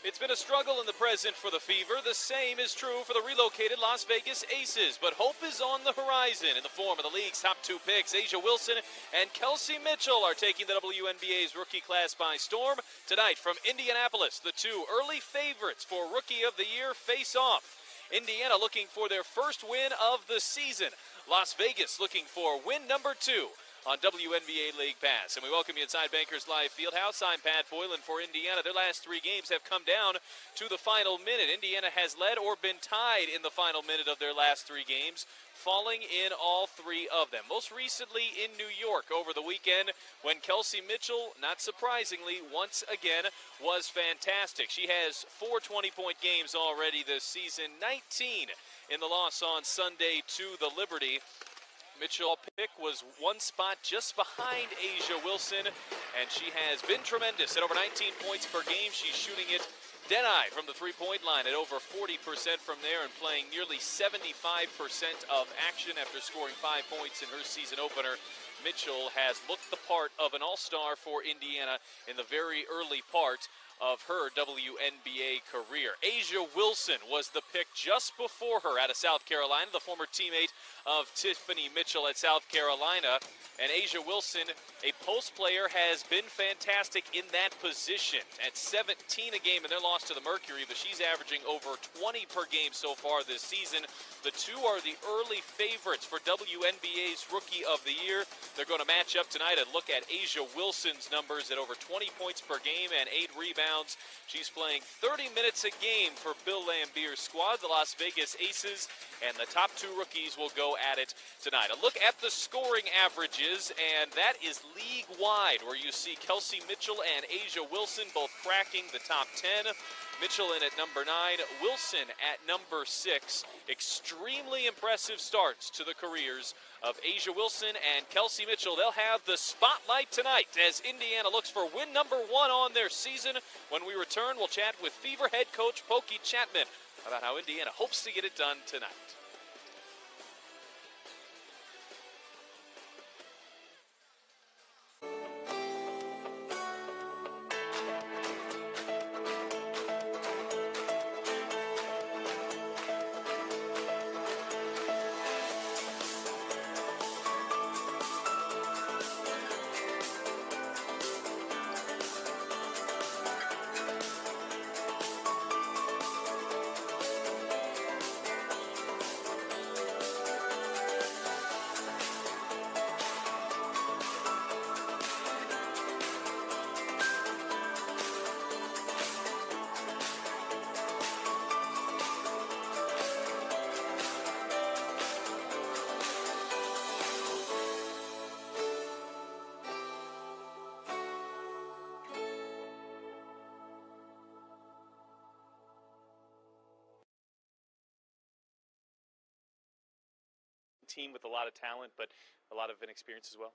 It's been a struggle in the present for the Fever. The same is true for the relocated Las Vegas Aces. But hope is on the horizon in the form of the league's top two picks. Asia Wilson and Kelsey Mitchell are taking the WNBA's rookie class by storm. Tonight from Indianapolis, the two early favorites for Rookie of the Year face off. Indiana looking for their first win of the season. Las Vegas looking for win number 2 on WNBA League Pass. And we welcome you inside Bankers Live Fieldhouse. I'm Pat Boylan for Indiana. Their last 3 games have come down to the final minute. Indiana has led or been tied in the final minute of their last 3 games, falling in all 3 of them. Most recently in New York over the weekend when Kelsey Mitchell, not surprisingly, once again was fantastic. She has 4 20-point games already this season, 19 in the loss on Sunday to the Liberty. Mitchell pick was 1 spot just behind Asia Wilson, and she has been tremendous at over 19 points per game. She's shooting it dead-eye from the three-point line at over 40% from there and playing nearly 75% of action after scoring 5 points in her season opener. Mitchell has looked the part of an all-star for Indiana in the very early part of her WNBA career. Asia Wilson was the pick just before her out of South Carolina, the former teammate of Tiffany Mitchell at South Carolina. And Asia Wilson, a post player, has been fantastic in that position at 17 a game in their loss to the Mercury, but she's averaging over 20 per game so far this season. The two are the early favorites for WNBA's Rookie of the Year. They're going to match up tonight and look at Asia Wilson's numbers at over 20 points per game and 8 rebounds. She's playing 30 minutes a game for Bill Lambier's squad, the Las Vegas Aces, and the top 2 rookies will go at it tonight. A look at the scoring averages, and that is league-wide, where you see Kelsey Mitchell and Asia Wilson both cracking the top 10. Mitchell in at number 9, Wilson at number 6. Extremely impressive starts to the careers of Asia Wilson and Kelsey Mitchell. They'll have the spotlight tonight as Indiana looks for win number 1 on their season. When we return, we'll chat with Fever head coach Pokey Chapman about how Indiana hopes to get it done tonight. Team with a lot of talent, but a lot of inexperience as well.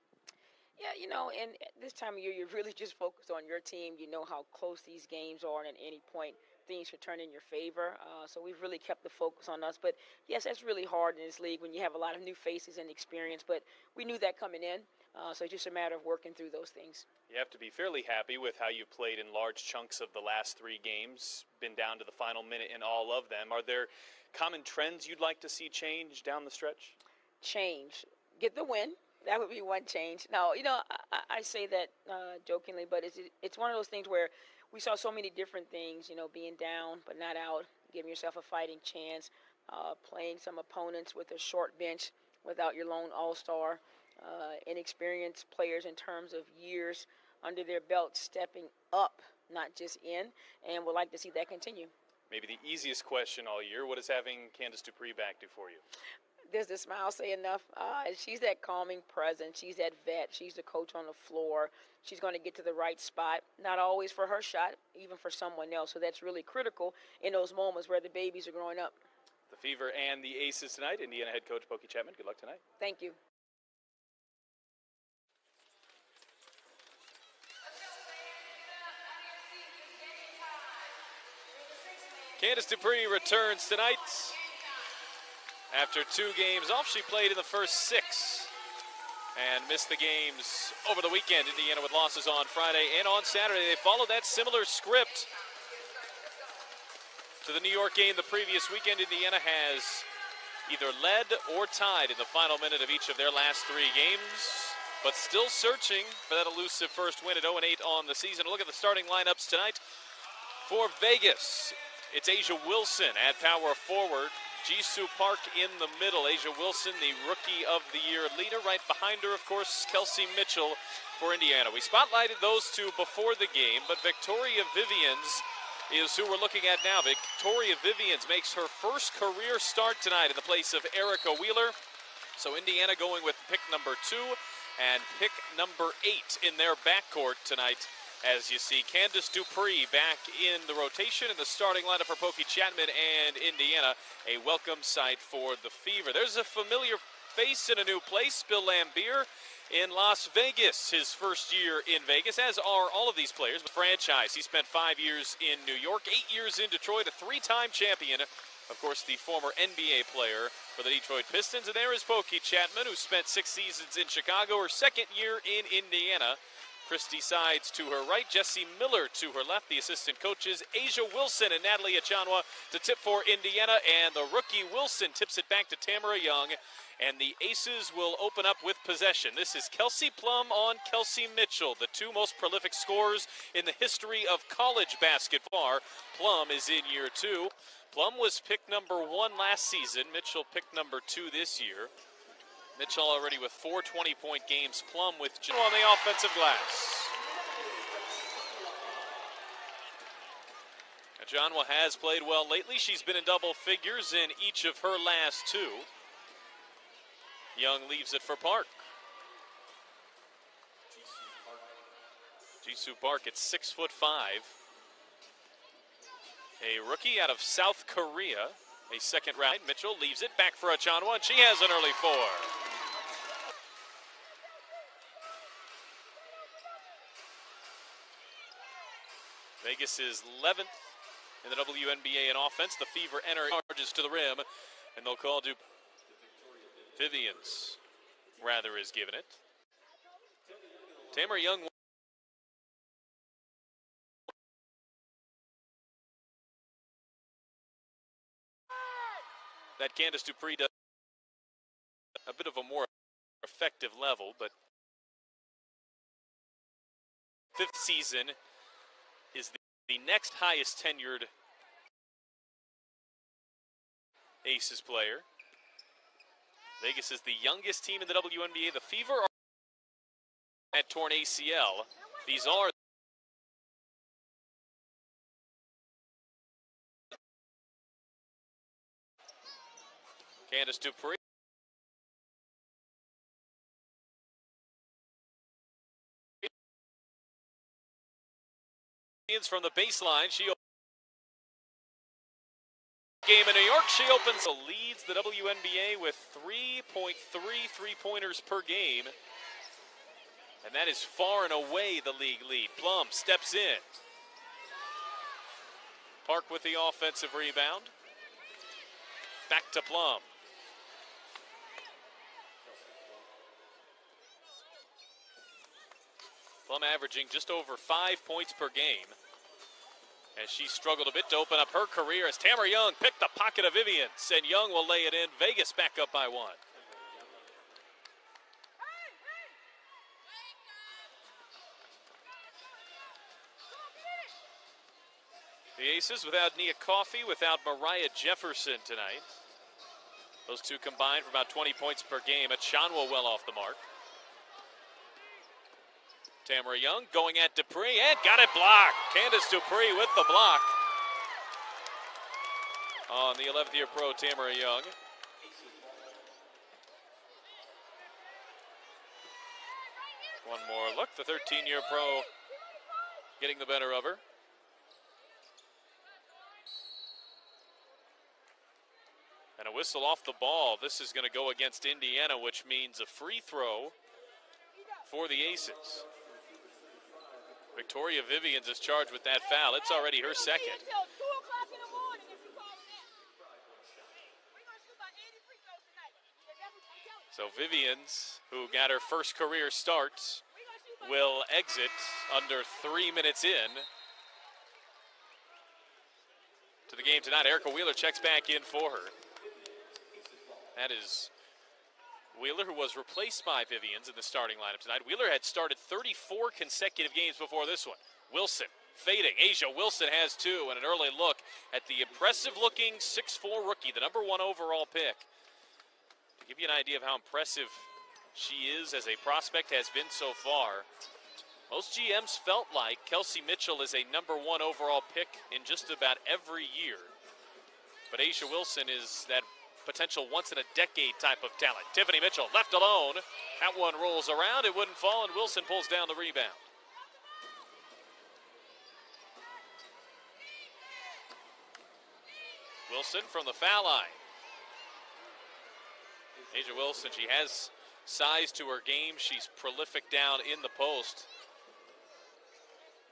Yeah, you know, and this time of year, you're really just focused on your team. You know how close these games are, and at any point, things could turn in your favor. So we've really kept the focus on us. But, yes, that's really hard in this league when you have a lot of new faces and experience. But we knew that coming in, so it's just a matter of working through those things. You have to be fairly happy with how you've played in large chunks of the last 3 games, been down to the final minute in all of them. Are there common trends you'd like to see change down the stretch? Change. Get the win. That would be one change. Now, you know, I say that jokingly, but it's one of those things where we saw so many different things, you know, being down but not out, giving yourself a fighting chance, playing some opponents with a short bench without your lone all-star, inexperienced players in terms of years under their belt stepping up, not just in, and would like to see that continue. Maybe the easiest question all year, what does having Candace Dupree back do for you? Does the smile say enough? She's that calming presence. She's that vet. She's the coach on the floor. She's going to get to the right spot, not always for her shot, even for someone else. So that's really critical in those moments where the babies are growing up. The Fever and the Aces tonight. Indiana head coach Pokey Chapman, good luck tonight. Thank you. Candace Dupree returns tonight. After 2 games off, she played in the first 6 and missed the games over the weekend. Indiana with losses on Friday and on Saturday. They followed that similar script. To the New York game the previous weekend, Indiana has either led or tied in the final minute of each of their last 3 games, but still searching for that elusive first win at 0-8 on the season. A look at the starting lineups tonight for Vegas. It's Asia Wilson at power forward. Jisoo Park in the middle. Asia Wilson, the Rookie of the Year leader. Right behind her, of course, Kelsey Mitchell for Indiana. We spotlighted those two before the game, but Victoria Vivians is who we're looking at now. Victoria Vivians makes her first career start tonight in the place of Erica Wheeler. So Indiana going with pick number 2 and pick number 8 in their backcourt tonight. As you see, Candace Dupree back in the rotation in the starting lineup for Pokey Chapman and Indiana. A welcome sight for the Fever. There's a familiar face in a new place, Bill Laimbeer in Las Vegas, his first year in Vegas, as are all of these players. Franchise, he spent 5 years in New York, 8 years in Detroit, a 3-time champion. Of course, the former NBA player for the Detroit Pistons. And there is Pokey Chapman, who spent 6 seasons in Chicago, her second year in Indiana. Christy Sides to her right, Jessie Miller to her left, the assistant coaches, Asia Wilson and Natalie Achanwa to tip for Indiana, and the rookie Wilson tips it back to Tamara Young, and the Aces will open up with possession. This is Kelsey Plum on Kelsey Mitchell, the 2 most prolific scorers in the history of college basketball. Plum is in year 2. Plum was pick number 1 last season, Mitchell picked number 2 this year. Mitchell already with 4 20-point games. Plum with Joe on the offensive glass. Ajanwa has played well lately. She's been in double figures in each of her last 2. Young leaves it for Park. Jisoo Park at 6'5". A rookie out of South Korea. A second round. Mitchell leaves it back for Achanwa, and she has an early 4. Vegas is 11th in the WNBA in offense. The Fever enter charges to the rim, and they'll call Vivians, rather, is given it. Tamara Young. That Candace Dupree does a bit of a more effective level, but 5th season is the next highest tenured Aces player. Vegas is the youngest team in the WNBA. The Fever are at torn ACL. These are Candace Dupree. From the baseline, she game in New York. She opens, leads the WNBA with 3.3 3-pointers per game, and that is far and away the league lead. Plum steps in. Park with the offensive rebound. Back to Plum. Plum averaging just over 5 points per game, as she struggled a bit to open up her career as Tamara Young picked the pocket of Vivians, and Young will lay it in. Vegas back up by 1. The Aces without Nia Coffey, without Mariah Jefferson tonight. Those two combined for about 20 points per game. Achanwa well off the mark. Tamara Young going at Dupree and got it blocked. Candace Dupree with the block on the 11th year pro Tamara Young. One more look. The 13-year pro getting the better of her. And a whistle off the ball. This is going to go against Indiana, which means a free throw for the Aces. Victoria Vivians is charged with that foul. It's already her second. So Vivians, who got her first career start, will exit under 3 minutes in. to the game tonight. Erica Wheeler checks back in for her. That is Wheeler, who was replaced by Vivians in the starting lineup tonight. Wheeler had started 34 consecutive games before this one. Wilson fading. Asia Wilson has two, and an early look at the impressive-looking 6'4" rookie, the number 1 overall pick. To give you an idea of how impressive she is as a prospect, has been so far, most GMs felt like Kelsey Mitchell is a number 1 overall pick in just about every year. But Asia Wilson is that potential once-in-a-decade type of talent. Tiffany Mitchell left alone. That one rolls around. It wouldn't fall, and Wilson pulls down the rebound. Wilson from the foul line. Asia Wilson, she has size to her game. She's prolific down in the post.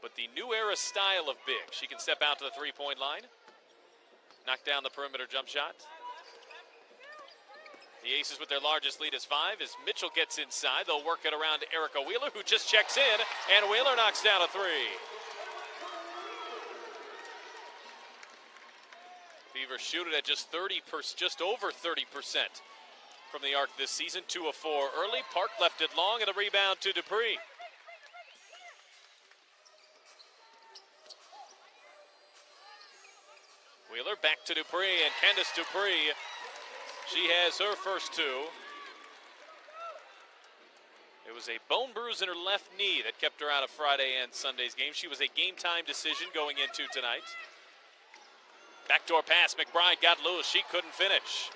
But the new era style of big. She can step out to the three-point line. Knock down the perimeter jump shot. The Aces with their largest lead is 5 as Mitchell gets inside. They'll work it around to Erica Wheeler, who just checks in, and Wheeler knocks down a 3. Fever shoot it at just over 30% from the arc this season. 2 of 4 early. Park left it long, and a rebound to Dupree. Wheeler back to Dupree, and Candace Dupree, she has her first 2. It was a bone bruise in her left knee that kept her out of Friday and Sunday's game. She was a game-time decision going into tonight. Backdoor pass, McBride got loose. She couldn't finish.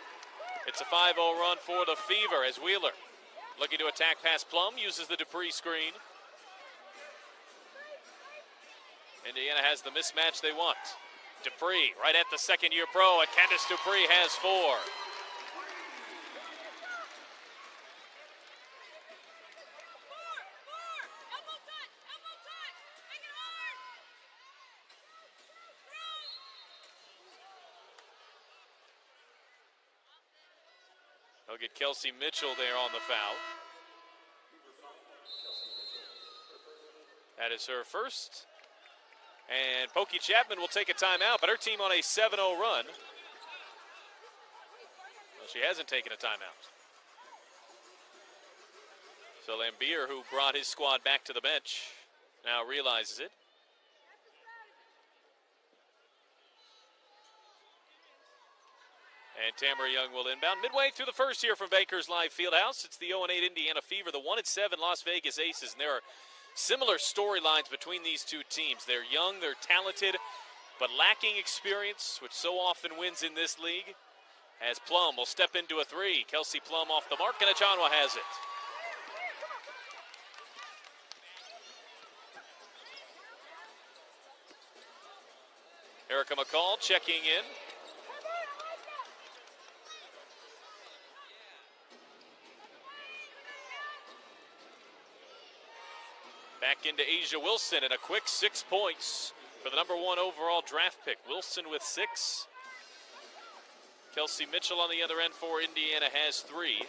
It's a 5-0 run for the Fever as Wheeler, looking to attack past Plum, uses the Dupree screen. Indiana has the mismatch they want. Dupree right at the second-year pro, and Candace Dupree has 4. They'll get Kelsey Mitchell there on the foul. That is her first. And Pokey Chapman will take a timeout, but her team on a 7-0 run. Well, she hasn't taken a timeout. So Lambier, who brought his squad back to the bench, now realizes it. And Tamara Young will inbound. Midway through the first here from Bankers Live Fieldhouse. It's the 0-8 Indiana Fever, the 1-7 Las Vegas Aces, and there are similar storylines between these two teams. They're young, they're talented, but lacking experience, which so often wins in this league. As Plum will step into a 3. Kelsey Plum off the mark, and Achanwa has it. Erica McCall checking in. Back into Asia Wilson, and a quick 6 points for the number 1 overall draft pick. Wilson with 6. Kelsey Mitchell on the other end for Indiana has 3.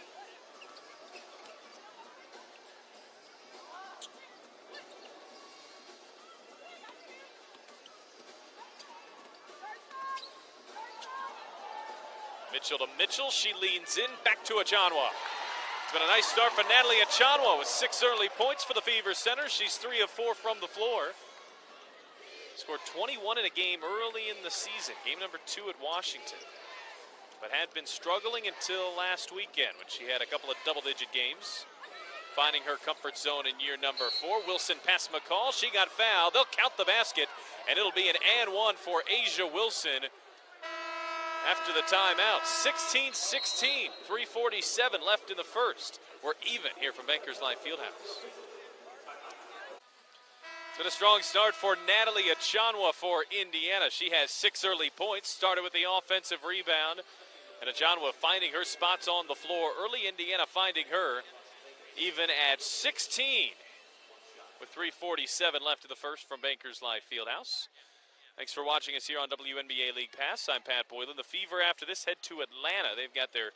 Mitchell to Mitchell, she leans in, back to Achanwa. It's been a nice start for Natalie Achanwa with 6 early points for the Fever center. She's 3 of 4 from the floor. Scored 21 in a game early in the season, game number 2 at Washington. But had been struggling until last weekend when she had a couple of double-digit games. Finding her comfort zone in year number 4. Wilson past McCall, she got fouled. They'll count the basket, and it'll be an and 1 for Asia Wilson. After the timeout, 16-16, 3:47 left in the first. We're even here from Bankers Live Fieldhouse. It's been a strong start for Natalie Achanwa for Indiana. She has 6 early points, started with the offensive rebound. And Achanwa finding her spots on the floor early. Indiana finding her even at 16 with 3:47 left in the first from Bankers Live Fieldhouse. Thanks for watching us here on WNBA League Pass. I'm Pat Boylan. The Fever after this head to Atlanta. They've got their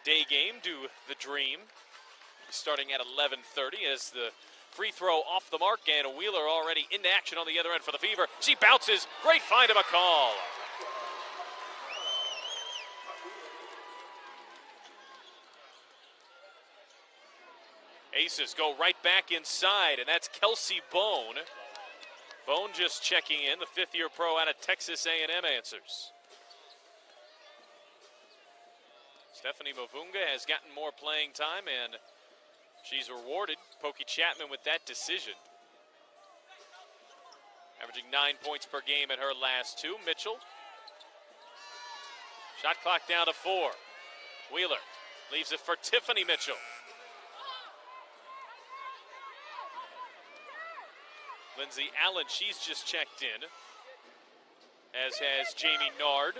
day game, Do the Dream, starting at 11:30 as the free throw off the mark, and Wheeler already into action on the other end for the Fever. She bounces. Great find of McCall. Aces go right back inside, and that's Kelsey Bone. Bone just checking in, the fifth-year pro out of Texas A&M answers. Stephanie Mavunga has gotten more playing time, and she's rewarded Pokey Chapman with that decision. Averaging 9 points per game in her last two. Mitchell. Shot clock down to 4. Wheeler leaves it for Tiffany Mitchell. Lindsay Allen, she's just checked in, as has Jamie Nard.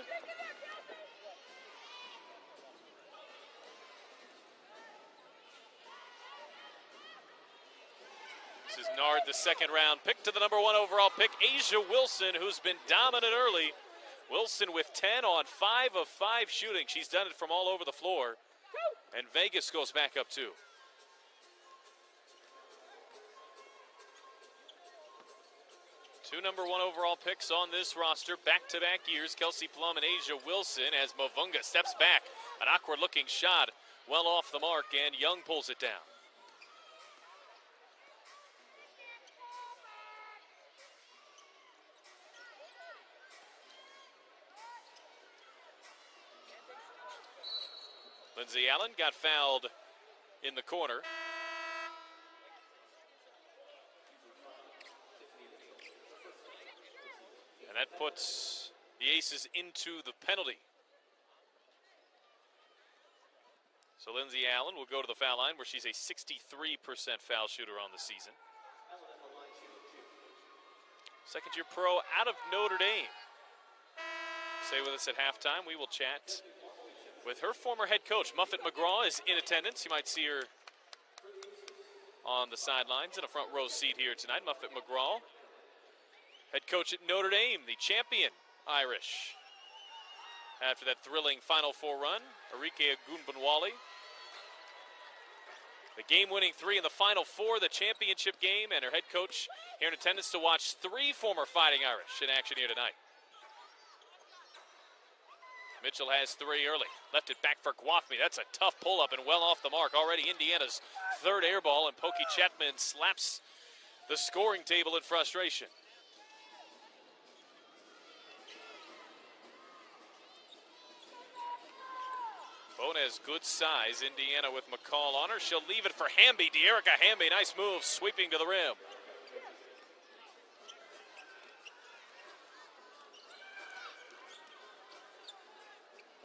This is Nard, the second-round pick to the number 1 overall pick, Asia Wilson, who's been dominant early. Wilson with 10 on 5 of 5 shooting. She's done it from all over the floor. And Vegas goes back up 2. Two number 1 overall picks on this roster, back-to-back years, Kelsey Plum and Asia Wilson, as Mavunga steps back. An awkward-looking shot, well off the mark, and Young pulls it down. Lindsay Allen got fouled in the corner. And that puts the Aces into the penalty. So Lindsay Allen will go to the foul line, where she's a 63% foul shooter on the season. Second-year pro out of Notre Dame. Stay with us at halftime. We will chat with her former head coach. Muffet McGraw is in attendance. You might see her on the sidelines in a front row seat here tonight. Muffet McGraw, head coach at Notre Dame, the champion Irish. After that thrilling Final Four run, Arike Ogunbowale. The game-winning 3 in the Final Four, the championship game, and her head coach here in attendance to watch 3 former Fighting Irish in action here tonight. Mitchell has 3 early. Left it back for Guafmi. That's a tough pull-up and well off the mark. Already Indiana's 3rd air ball, and Pokey Chapman slaps the scoring table in frustration. Bone has good size. Indiana with McCall on her. She'll leave it for Hamby. De'Erica Hamby, nice move, sweeping to the rim.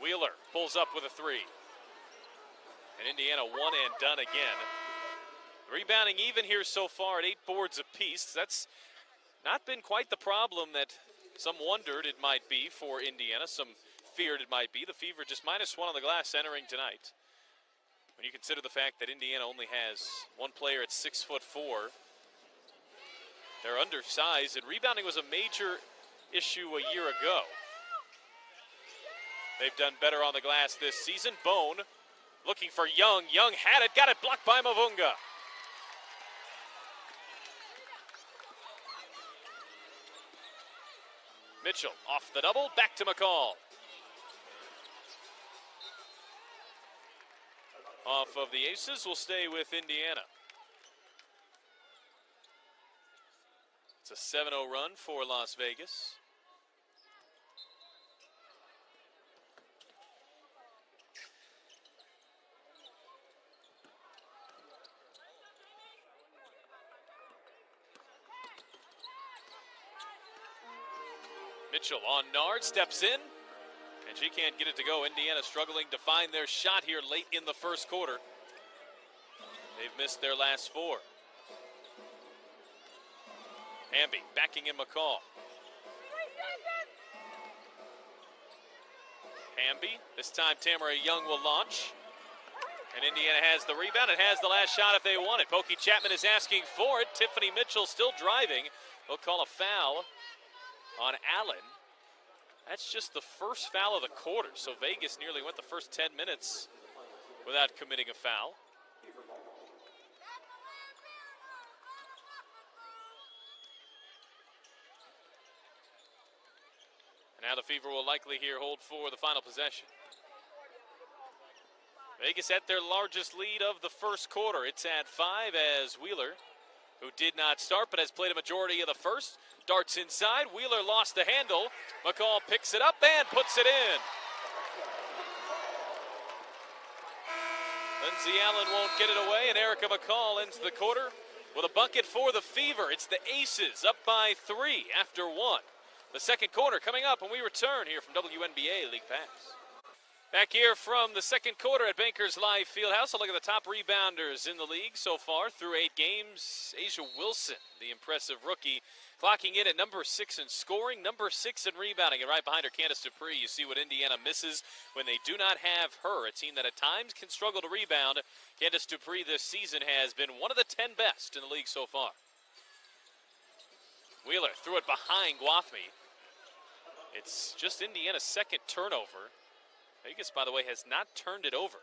Wheeler pulls up with a 3. And Indiana one and done again. Rebounding even here so far at 8 boards apiece. That's not been quite the problem that some wondered it might be for Indiana. Some feared it might be. The Fever just -1 on the glass entering tonight. When you consider the fact that Indiana only has one player at 6'4", they're undersized, and rebounding was a major issue a year ago. They've done better on the glass this season. Bone looking for Young. Young had it, got it blocked by Mavunga. Mitchell off the double, back to McCall. Off of the Aces, will stay with Indiana. It's a 7-0 run for Las Vegas. Mitchell on Nard, steps in, and she can't get it to go. Indiana struggling to find their shot here late in the first quarter. They've missed their last 4. Hamby backing in McCall. Hamby, this time Tamara Young will launch. And Indiana has the rebound. It has the last shot if they want it. Pokey Chapman is asking for it. Tiffany Mitchell still driving. They'll call a foul on Allen. That's just the first foul of the quarter. So Vegas nearly went the first 10 minutes without committing a foul. And now the Fever will likely here hold for the final possession. Vegas at their largest lead of the first quarter. It's at 5 as Wheeler, who did not start but has played a majority of the first, darts inside. Wheeler lost the handle. McCall picks it up and puts it in. Lindsay Allen won't get it away, and Erica McCall ends the quarter with a bucket for the Fever. It's the Aces up by 3 after 1. The second quarter coming up when we return here from WNBA League Pass. Back here from the second quarter at Bankers Live Fieldhouse. A look at the top rebounders in the league so far through 8 games. Asia Wilson, the impressive rookie, clocking in at number 6 in scoring, number 6 in rebounding. And right behind her, Candace Dupree. You see what Indiana misses when they do not have her, a team that at times can struggle to rebound. Candace Dupree this season has been one of the 10 best in the league so far. Wheeler threw it behind Guathmy. It's just Indiana's second turnover. Vegas, by the way, has not turned it over.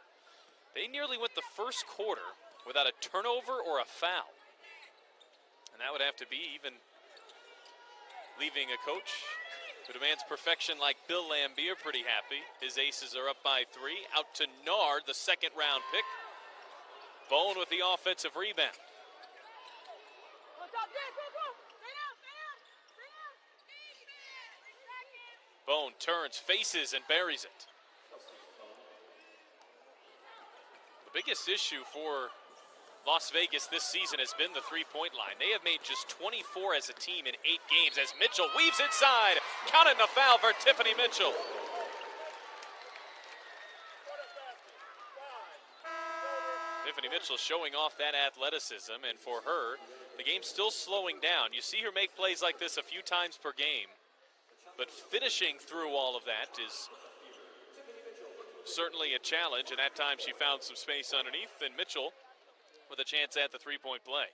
They nearly went the first quarter without a turnover or a foul. And that would have to be even leaving a coach who demands perfection like Bill Lambier pretty happy. His Aces are up by 3. Out to Nard, the second round pick. Bone with the offensive rebound. Bone turns, faces, and buries it. The biggest issue for Las Vegas this season has been the three-point line. They have made just 24 as a team in 8 games as Mitchell weaves inside. Counting the foul for Tiffany Mitchell. Tiffany Mitchell showing off that athleticism, and for her, the game's still slowing down. You see her make plays like this a few times per game, but finishing through all of that is certainly a challenge, and at times she found some space underneath, and Mitchell with a chance at the three-point play.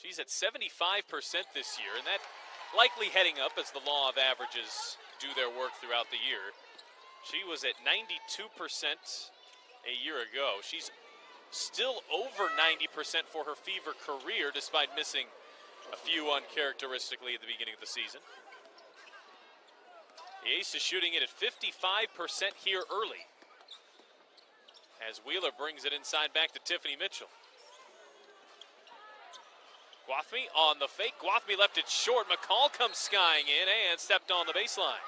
She's at 75% this year, and that likely heading up as the law of averages do their work throughout the year. She was at 92% a year ago. She's still over 90% for her Fever career, despite missing a few uncharacteristically at the beginning of the season. The Ace is shooting it at 55% here early, as Wheeler brings it inside back to Tiffany Mitchell. Guathmy on the fake. Guathmy left it short. McCall comes skying in and stepped on the baseline.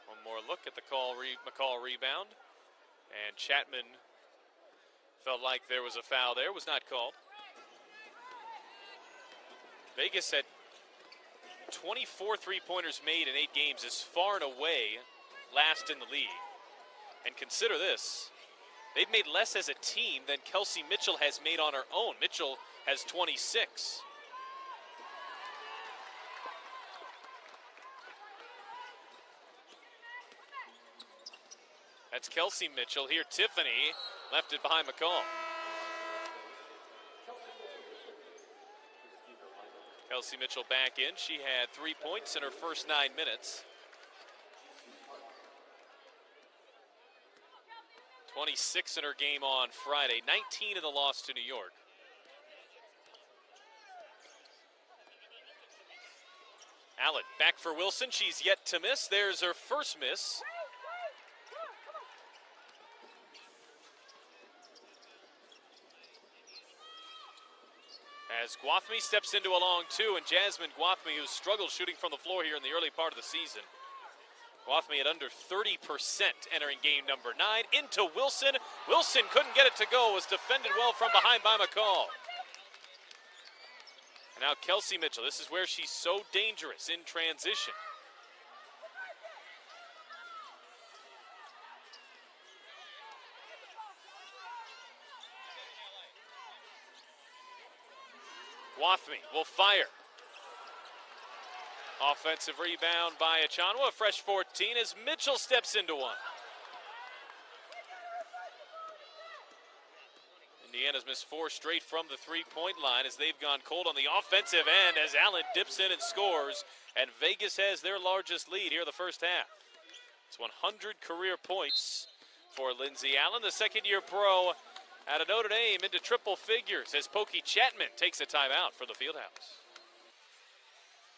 One more look at the McCall rebound. And Chapman felt like there was a foul there. Was not called. Vegas had 24 three-pointers made in 8 games, is far and away last in the league. And consider this, they've made less as a team than Kelsey Mitchell has made on her own. Mitchell has 26. That's Kelsey Mitchell. Here, Tiffany left it behind McCall. Kelsey Mitchell back in. She had 3 points in her first 9 minutes. 26 in her game on Friday. 19 in the loss to New York. Allen back for Wilson. She's yet to miss. There's her first miss. As Guathmy steps into a long 2, and Jasmine Guathmy, who's struggled shooting from the floor here in the early part of the season. Guathmy at under 30% entering game number 9. Into Wilson. Wilson couldn't get it to go. Was defended well from behind by McCall. And now Kelsey Mitchell. This is where she's so dangerous in transition. Guathmy will fire. Offensive rebound by Achanwa, a fresh 14 as Mitchell steps into one. Indiana's missed 4 straight from the three-point line as they've gone cold on the offensive end as Allen dips in and scores, and Vegas has their largest lead here in the first half. It's 100 career points for Lindsay Allen, the second-year pro Out of Notre Dame into triple figures as Pokey Chapman takes a timeout for the Fieldhouse.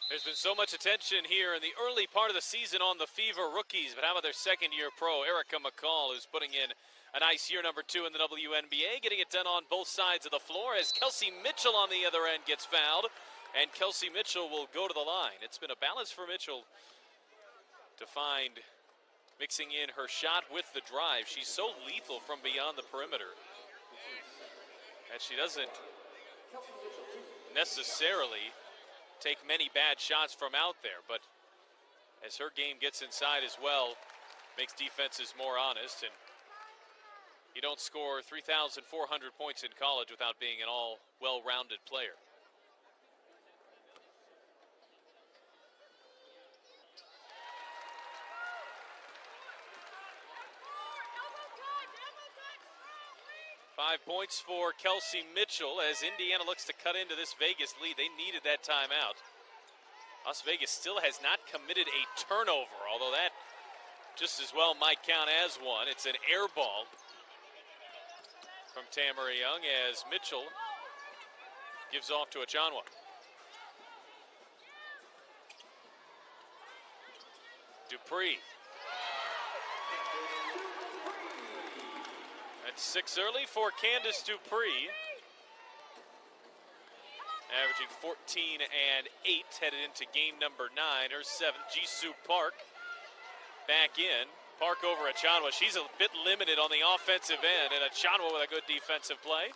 There's been so much attention here in the early part of the season on the Fever rookies, but how about their second-year pro, Erica McCall, who's putting in a nice year number 2 in the WNBA, getting it done on both sides of the floor as Kelsey Mitchell on the other end gets fouled, and Kelsey Mitchell will go to the line. It's been a balance for Mitchell to find mixing in her shot with the drive. She's so lethal from beyond the perimeter, and she doesn't necessarily take many bad shots from out there, but as her game gets inside as well, makes defenses more honest, and you don't score 3,400 points in college without being an all well-rounded player. Five points for Kelsey Mitchell as Indiana looks to cut into this Vegas lead. They needed that timeout. Las Vegas still has not committed a turnover, although that just as well might count as one. It's an air ball from Tamara Young as Mitchell gives off to Achanwa. Dupree. That's 6 early for Candace Dupree. Averaging 14 and 8 headed into game number 9. Her 7th, Jisoo Park back in. Park over Achanwa. She's a bit limited on the offensive end, and Achanwa with a good defensive play.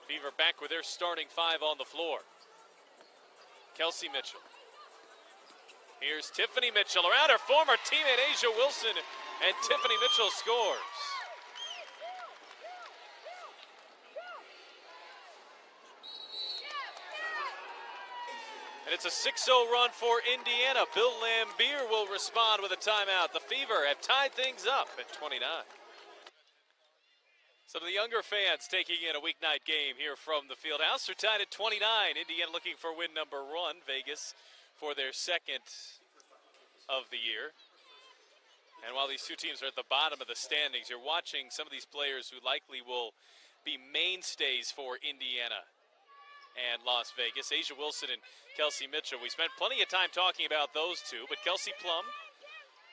Fever back with their starting 5 on the floor. Kelsey Mitchell. Here's Tiffany Mitchell around her former teammate Asia Wilson, and Tiffany Mitchell scores. And it's a 6-0 run for Indiana. Bill Lambier will respond with a timeout. The Fever have tied things up at 29. Some of the younger fans taking in a weeknight game here from the Fieldhouse. They're tied at 29. Indiana looking for win number 1. Vegas for their second of the year. And while these two teams are at the bottom of the standings, you're watching some of these players who likely will be mainstays for Indiana and Las Vegas. Asia Wilson and Kelsey Mitchell. We spent plenty of time talking about those two, but Kelsey Plum,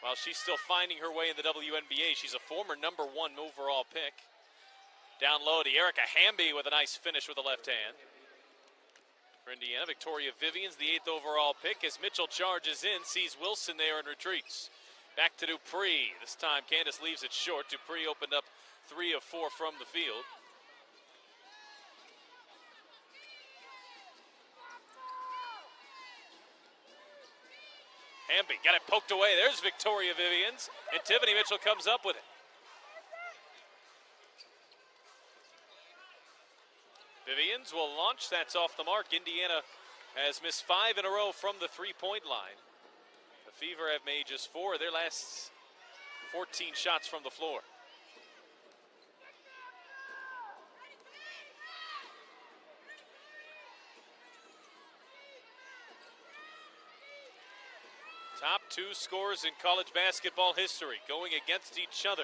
while she's still finding her way in the WNBA, she's a former number 1 overall pick. Down low to Erica Hamby with a nice finish with the left hand. For Indiana, Victoria Vivian's the 8th overall pick as Mitchell charges in, sees Wilson there and retreats. Back to Dupree. This time Candace leaves it short. Dupree opened up 3 of 4 from the field. Hamby got it poked away. There's Victoria Vivians, and Tiffany Mitchell comes up with it. Vivians will launch. That's off the mark. Indiana has missed 5 in a row from the three-point line. The Fever have made just 4 of their last 14 shots from the floor. Top 2 scorers in college basketball history going against each other.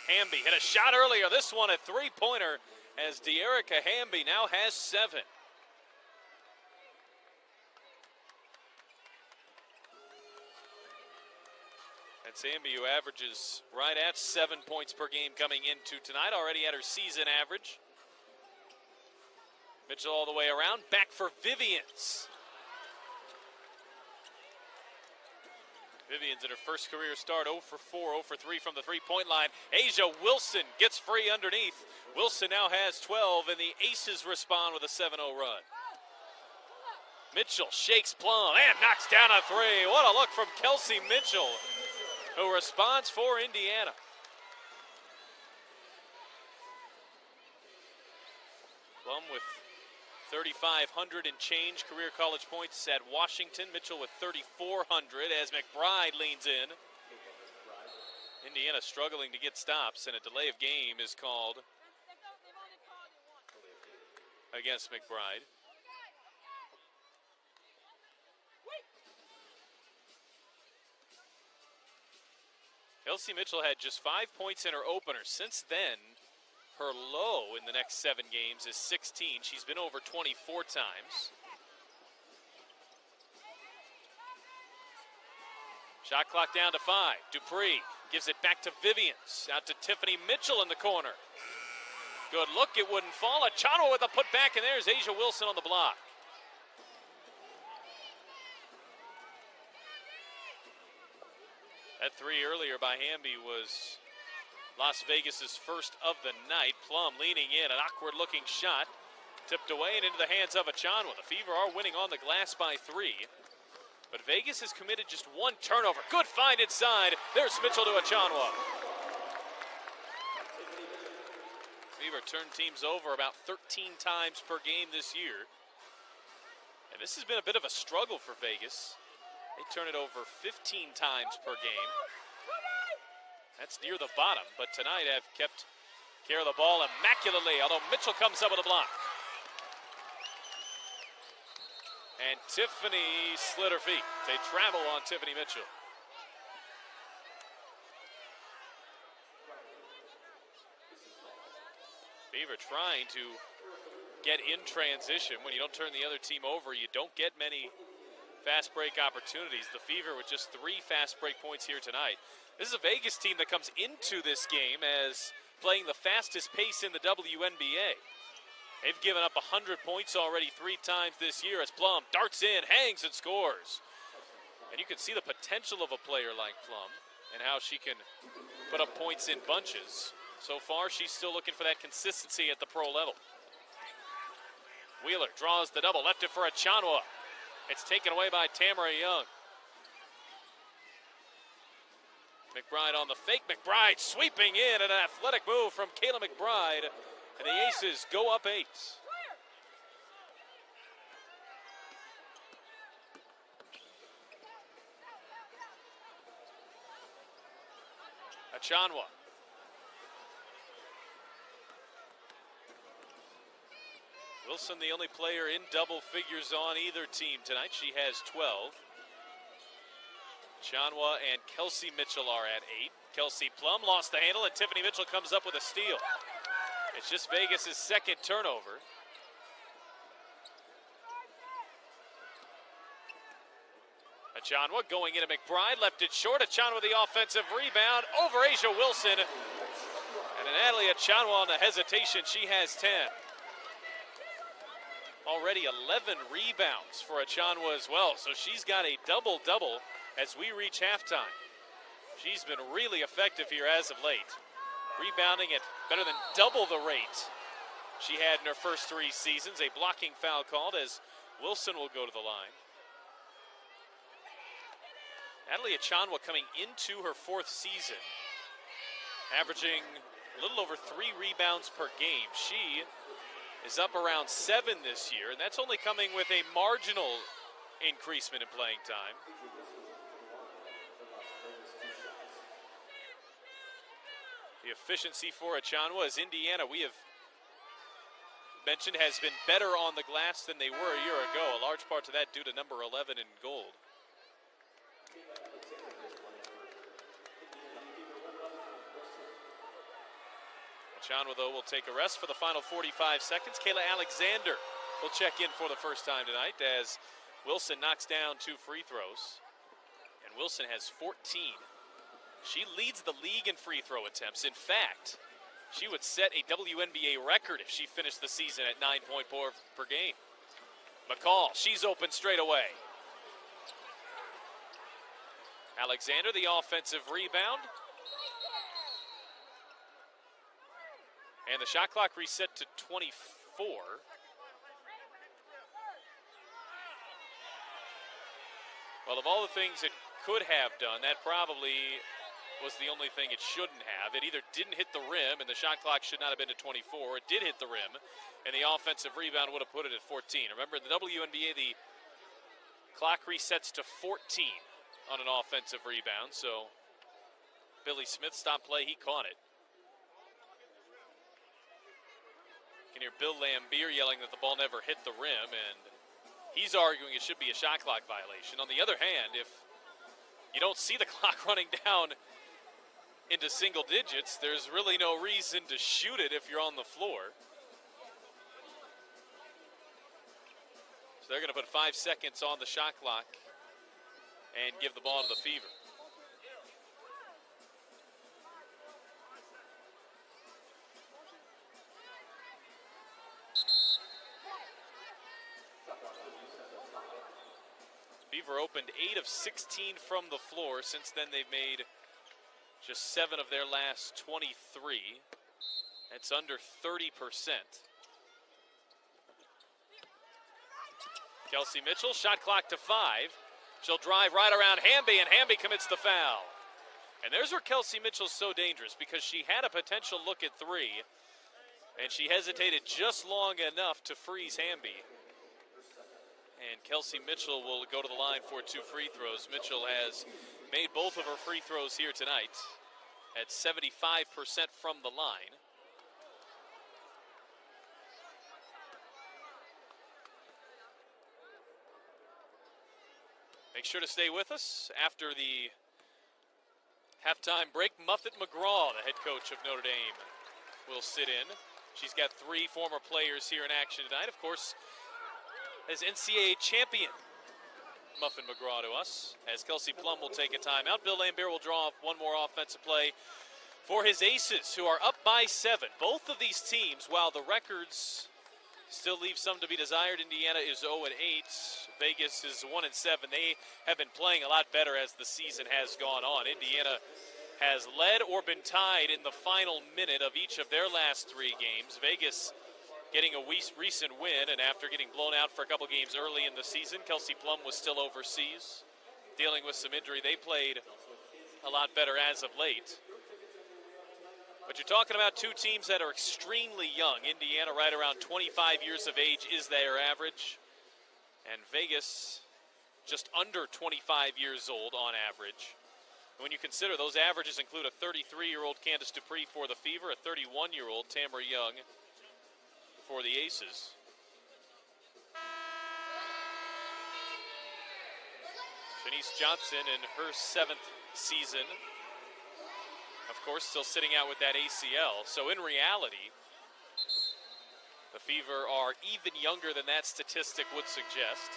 Hamby hit a shot earlier. This one a three-pointer as De'Erica Hamby now has 7. That's Hamby, who averages right at 7 points per game coming into tonight, already at her season average. Mitchell all the way around, back for Vivians. Vivians in her first career start, 0 for 4, 0 for 3 from the three-point line. Asia Wilson gets free underneath. Wilson now has 12, and the Aces respond with a 7-0 run. Mitchell shakes Plum and knocks down a 3. What a look from Kelsey Mitchell, who responds for Indiana. Plum with 3,500 and change career college points at Washington. Mitchell with 3,400 as McBride leans in. Indiana struggling to get stops, and a delay of game is called against McBride. Kelsey Mitchell had just 5 points in her opener. Since then, her low in the next 7 games is 16. She's been over 24 times. Shot clock down to 5. Dupree gives it back to Vivians. Out to Tiffany Mitchell in the corner. Good look, it wouldn't fall. Achano with a putback, and there's Asia Wilson on the block. That 3 earlier by Hamby was Las Vegas's first of the night. Plum leaning in, an awkward-looking shot. Tipped away and into the hands of Achano. The Fever are winning on the glass by 3. But Vegas has committed just 1 turnover. Good find inside. There's Mitchell to Achano. Fever turned teams over about 13 times per game this year. And this has been a bit of a struggle for Vegas. They turn it over 15 times per game. That's near the bottom, but tonight have kept care of the ball immaculately, although Mitchell comes up with a block. And Tiffany slid her feet. They travel on Tiffany Mitchell. Fever trying to get in transition. When you don't turn the other team over, you don't get many fast break opportunities. The Fever with just 3 fast break points here tonight. This is a Vegas team that comes into this game as playing the fastest pace in the WNBA. They've given up 100 points already 3 times this year as Plum darts in, hangs, and scores. And you can see the potential of a player like Plum and how she can put up points in bunches. So far, she's still looking for that consistency at the pro level. Wheeler draws the double, left it for Achano. It's taken away by Tamara Young. McBride on the fake. McBride sweeping in, an athletic move from Kayla McBride. And the Aces go up 8. Achanwa. Wilson, the only player in double figures on either team tonight. She has 12. Chanwa and Kelsey Mitchell are at 8. Kelsey Plum lost the handle, and Tiffany Mitchell comes up with a steal. It's just Vegas' second turnover. Achanwa going into McBride, left it short. Achanwa the offensive rebound over Asia Wilson. And Natalie Achanwa on the hesitation, she has 10. Already 11 rebounds for Achanwa as well, so she's got a double-double as we reach halftime. She's been really effective here as of late, rebounding at better than double the rate she had in her first 3 seasons. A blocking foul called as Wilson will go to the line. Natalie Achanwa coming into her 4th season, averaging a little over 3 rebounds per game. She is up around 7 this year, and that's only coming with a marginal increasement in playing time. The efficiency for Achanwa is Indiana, we have mentioned, has been better on the glass than they were a year ago. A large part to that due to number 11 in gold. Achanwa, though, will take a rest for the final 45 seconds. Kayla Alexander will check in for the first time tonight as Wilson knocks down 2 free throws. And Wilson has 14. She leads the league in free throw attempts. In fact, she would set a WNBA record if she finished the season at 9.4 per game. McCall, she's open straight away. Alexander, the offensive rebound. And the shot clock reset to 24. Well, of all the things it could have done, that probably was the only thing it shouldn't have. It either didn't hit the rim, and the shot clock should not have been to 24. It did hit the rim, and the offensive rebound would have put it at 14. Remember, in the WNBA, the clock resets to 14 on an offensive rebound, so Billy Smith stopped play. He caught it. You can hear Bill Lambier yelling that the ball never hit the rim, and he's arguing it should be a shot clock violation. On the other hand, if you don't see the clock running down into single digits, there's really no reason to shoot it if you're on the floor. So they're going to put 5 seconds on the shot clock and give the ball to the Fever. Fever opened 8 of 16 from the floor. Since then, they've made just 7 of their last 23. That's under 30%. Kelsey Mitchell, shot clock to 5. She'll drive right around Hamby, and Hamby commits the foul. And there's where Kelsey Mitchell's so dangerous, because she had a potential look at 3, and she hesitated just long enough to freeze Hamby. And Kelsey Mitchell will go to the line for 2 free throws. Mitchell has made both of her free throws here tonight at 75% from the line. Make sure to stay with us after the halftime break. Muffet McGraw, the head coach of Notre Dame, will sit in. She's got 3 former players here in action tonight. Of course, as NCAA champion Muffin McGraw to us, as Kelsey Plum will take a timeout. Bill Lambier will draw up one more offensive play for his Aces, who are up by 7. Both of these teams, while the records still leave some to be desired, Indiana is 0-8. Vegas is 1-7. They have been playing a lot better as the season has gone on. Indiana has led or been tied in the final minute of each of their last 3 games. Vegas getting a recent win, and after getting blown out for a couple games early in the season, Kelsey Plum was still overseas, dealing with some injury. They played a lot better as of late. But you're talking about 2 teams that are extremely young. Indiana, right around 25 years of age, is their average. And Vegas, just under 25 years old on average. And when you consider those averages include a 33-year-old Candace Dupree for the Fever, a 31-year-old Tamara Young for the Aces. Shanice Johnson in her 7th season. Of course, still sitting out with that ACL. So in reality, the Fever are even younger than that statistic would suggest.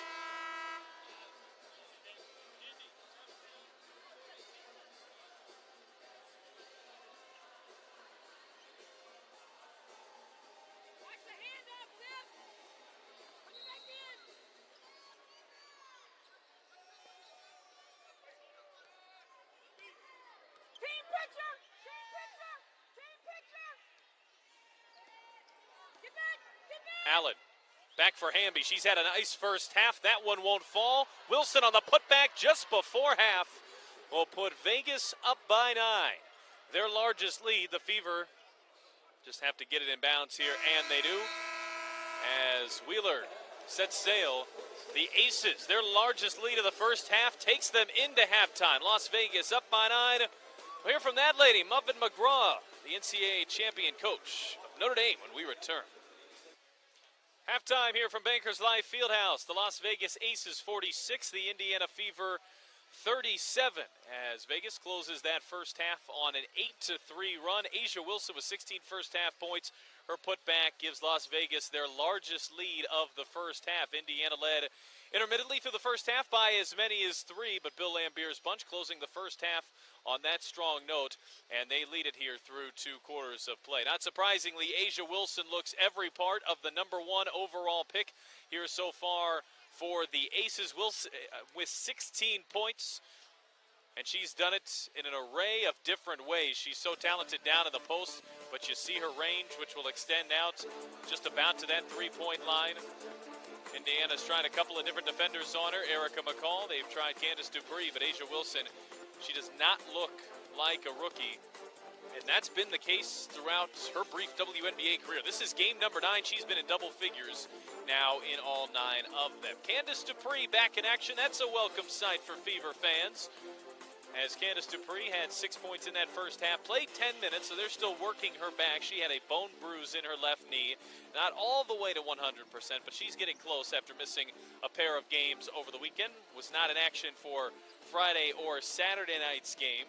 Allen, back for Hamby. She's had a nice first half. That one won't fall. Wilson on the putback just before half will put Vegas up by 9. Their largest lead. The Fever just have to get it in bounds here, and they do. As Wheeler sets sail, the Aces, their largest lead of the first half, takes them into halftime. Las Vegas up by 9. We'll hear from that lady, Muffin McGraw, the NCAA champion coach of Notre Dame, when we return. Halftime here from Bankers Life Fieldhouse. The Las Vegas Aces 46, the Indiana Fever 37. As Vegas closes that first half on an 8-3 run. Asia Wilson with 16 first half points. Her putback gives Las Vegas their largest lead of the first half. Indiana led intermittently through the first half by as many as 3, but Bill Lambier's bunch closing the first half on that strong note, and they lead it here through 2 quarters of play. Not surprisingly, Asia Wilson looks every part of the number 1 overall pick here so far for the Aces. Wilson with 16 points, and she's done it in an array of different ways. She's so talented down in the post, but you see her range, which will extend out just about to that 3-point line. Indiana's tried a couple of different defenders on her. Erica McCall, they've tried Candace Dupree, but Asia Wilson, she does not look like a rookie. And that's been the case throughout her brief WNBA career. This is game number 9. She's been in double figures now in all 9 of them. Candace Dupree back in action. That's a welcome sight for Fever fans, as Candace Dupree had 6 points in that first half, played 10 minutes, so they're still working her back. She had a bone bruise in her left knee, not all the way to 100%, but she's getting close after missing a pair of games over the weekend. Was not in action for Friday or Saturday night's game.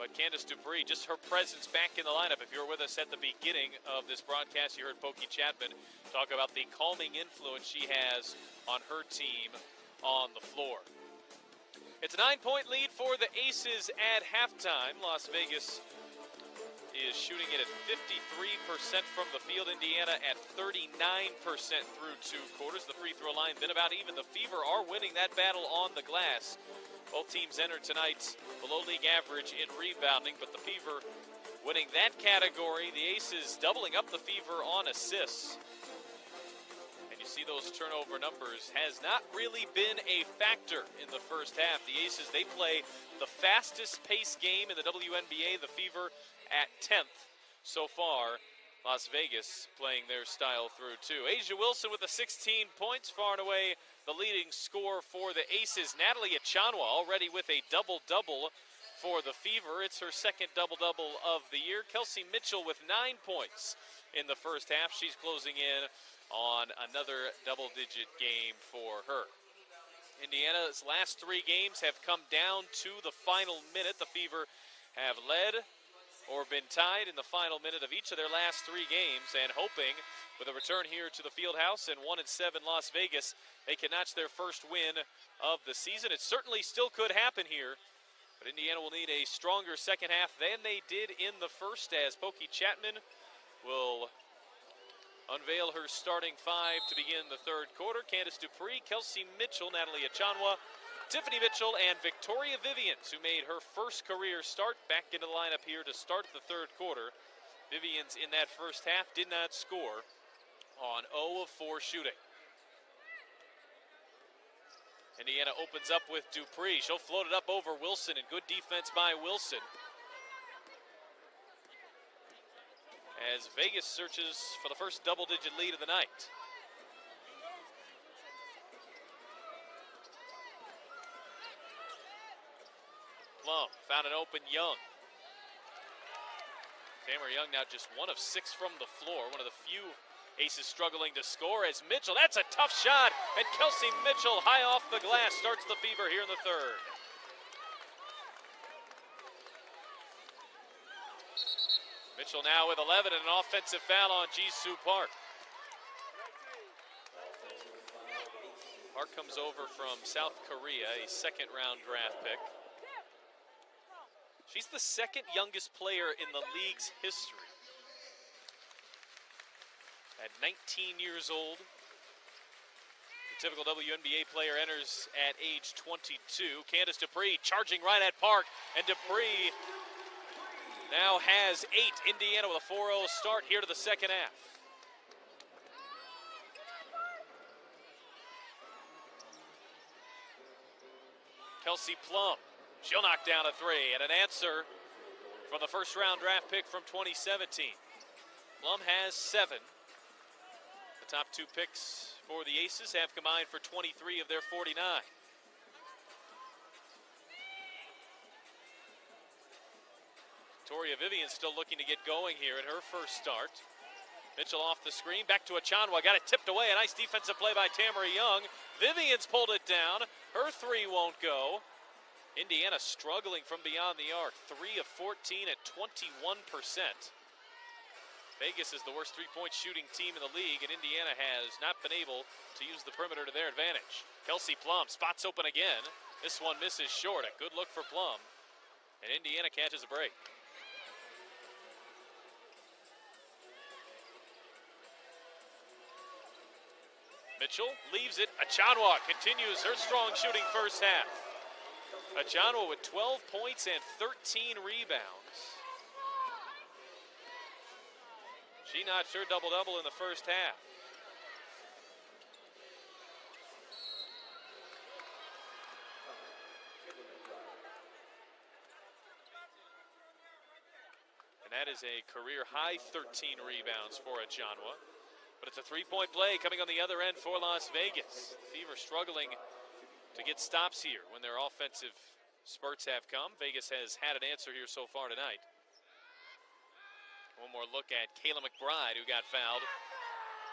But Candace Dupree, just her presence back in the lineup. If you were with us at the beginning of this broadcast, you heard Pokey Chapman talk about the calming influence she has on her team on the floor. It's a 9-point lead for the Aces at halftime. Las Vegas is shooting it at 53% from the field. Indiana at 39% through 2 quarters. The free throw line been about even. The Fever are winning that battle on the glass. Both teams entered tonight below league average in rebounding, but the Fever winning that category. The Aces doubling up the Fever on assists. And you see those turnover numbers has not really been a factor in the first half. The Aces, they play the fastest pace game in the WNBA. The Fever at 10th so far. Las Vegas playing their style through 2. Asia Wilson with the 16 points, far and away the leading scorer for the Aces. Natalie Achanwa already with a double-double for the Fever. It's her second double-double of the year. Kelsey Mitchell with 9 points in the first half. She's closing in on another double-digit game for her. Indiana's last 3 games have come down to the final minute. The Fever have led or been tied in the final minute of each of their last 3 games, and hoping with a return here to the Fieldhouse and 1-7 Las Vegas, they can notch their first win of the season. It certainly still could happen here, but Indiana will need a stronger second half than they did in the first, as Pokey Chapman will unveil her starting 5 to begin the third quarter. Candace Dupree, Kelsey Mitchell, Natalie Achanwa, Tiffany Mitchell, and Victoria Vivians, who made her first career start, back into the lineup here to start the third quarter. Vivians in that first half did not score on 0 of 4 shooting. Indiana opens up with Dupree. She'll float it up over Wilson, and good defense by Wilson. As Vegas searches for the first double-digit lead of the night. Plum found an open Young. Tamara Young now just 1 of 6 from the floor. One of the few Aces struggling to score as Mitchell. That's a tough shot. And Kelsey Mitchell high off the glass starts the Fever here in the third. Mitchell now with 11 and an offensive foul on Jisoo Park. Park comes over from South Korea, a second-round draft pick. She's the second youngest player in the league's history. At 19 years old, the typical WNBA player enters at age 22. Candace Dupree charging right at Park, and Dupree now has 8. Indiana with a 4-0 start here to the second half. Kelsey Plum. She'll knock down a 3, and an answer from the first-round draft pick from 2017. Plum has 7. The top 2 picks for the Aces have combined for 23 of their 49. Victoria Vivian still looking to get going here in her first start. Mitchell off the screen, back to Achanwa, got it tipped away. A nice defensive play by Tamara Young. Vivian's pulled it down. Her 3 won't go. Indiana struggling from beyond the arc. 3 of 14 at 21%. Vegas is the worst 3-point shooting team in the league, and Indiana has not been able to use the perimeter to their advantage. Kelsey Plum spots open again. This one misses short. A good look for Plum, and Indiana catches a break. Mitchell leaves it. Achanwa continues her strong shooting first half. Achanwa with 12 points and 13 rebounds. She notched her double-double in the first half. And that is a career-high 13 rebounds for Achanwa. But it's a 3-point play coming on the other end for Las Vegas. The Fever struggling to get stops here when their offensive spurts have come. Vegas has had an answer here so far tonight. One more look at Kayla McBride, who got fouled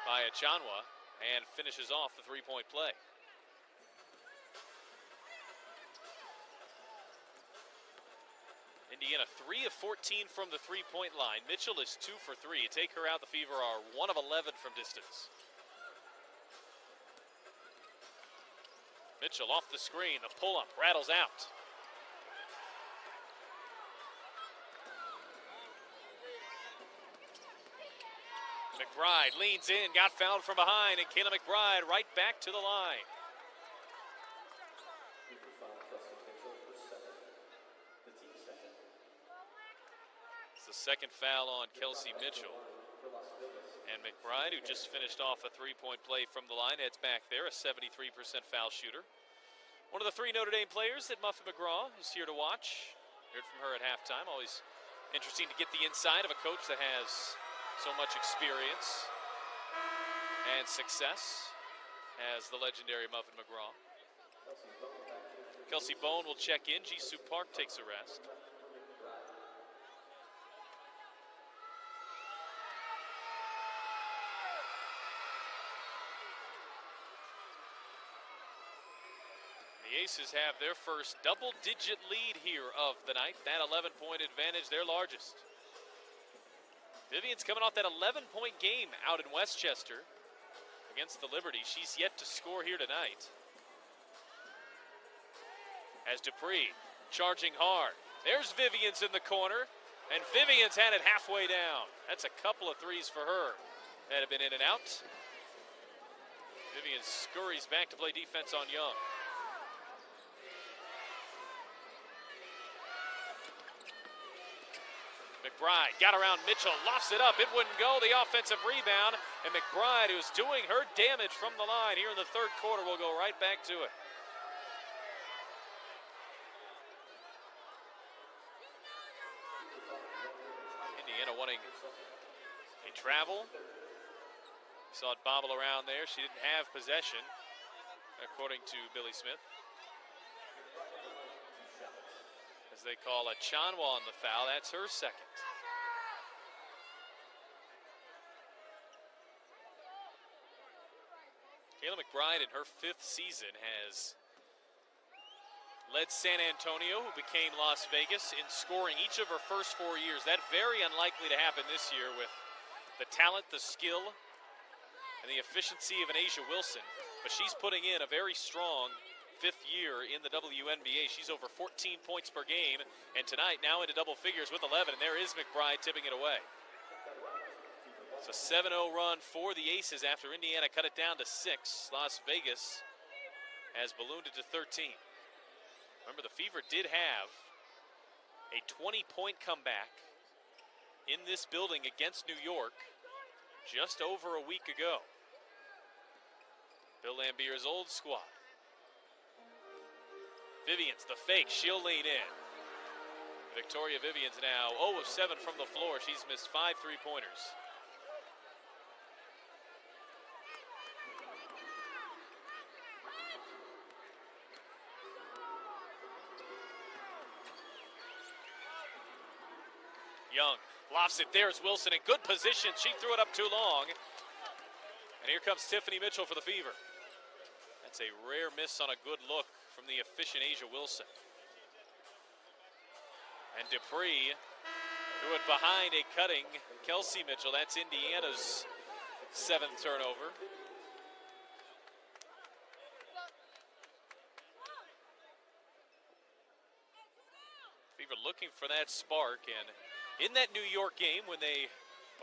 by Achanwa and finishes off the 3-point play. Indiana 3 of 14 from the three-point line. Mitchell is 2 for 3. You take her out, the Fever are 1 of 11 from distance. Mitchell off the screen, the pull-up rattles out. McBride leans in, got fouled from behind, and Kayla McBride right back to the line. It's the second foul on Kelsey Mitchell. And McBride, who just finished off a three-point play from the line, heads back there, a 73% foul shooter. One of the 3 Notre Dame players that Muffet McGraw is here to watch. Heard from her at halftime. Always interesting to get the inside of a coach that has so much experience and success as the legendary Muffet McGraw. Kelsey Bone will check in. Jisoo Park takes a rest. The Aces have their first double-digit lead here of the night. That 11-point advantage, their largest. Vivian's coming off that 11-point game out in Westchester against the Liberty. She's yet to score here tonight. As Dupree charging hard. There's Vivian's in the corner, and Vivian's had it halfway down. That's a couple of threes for her that have been in and out. Vivian scurries back to play defense on Young. McBride got around Mitchell, lofts it up, it wouldn't go, the offensive rebound, and McBride, who's doing her damage from the line here in the third quarter, will go right back to it. Indiana wanting a travel. Saw it bobble around there. She didn't have possession, according to Billy Smith. As they call a Chanwa on the foul, that's her second. Kayla McBride in her 5th season has led San Antonio, who became Las Vegas, in scoring each of her first 4 years. That's very unlikely to happen this year with the talent, the skill, and the efficiency of an Asia Wilson. But she's putting in a very strong 5th year in the WNBA. She's over 14 points per game, and tonight now into double figures with 11, and there is McBride tipping it away. It's a 7-0 run for the Aces after Indiana cut it down to 6. Las Vegas has ballooned it to 13. Remember, the Fever did have a 20-point comeback in this building against New York just over a week ago. Bill Lambier's old squad. Vivian's the fake, she'll lean in. Victoria Vivian's now 0 of 7 from the floor. She's missed 5 3-pointers. Young lofts it, there's Wilson in good position. She threw it up too long. And here comes Tiffany Mitchell for the Fever. That's a rare miss on a good look from the efficient Asia Wilson. And Dupree threw it behind a cutting Kelsey Mitchell. That's Indiana's 7th turnover. Fever looking for that spark, and in that New York game when they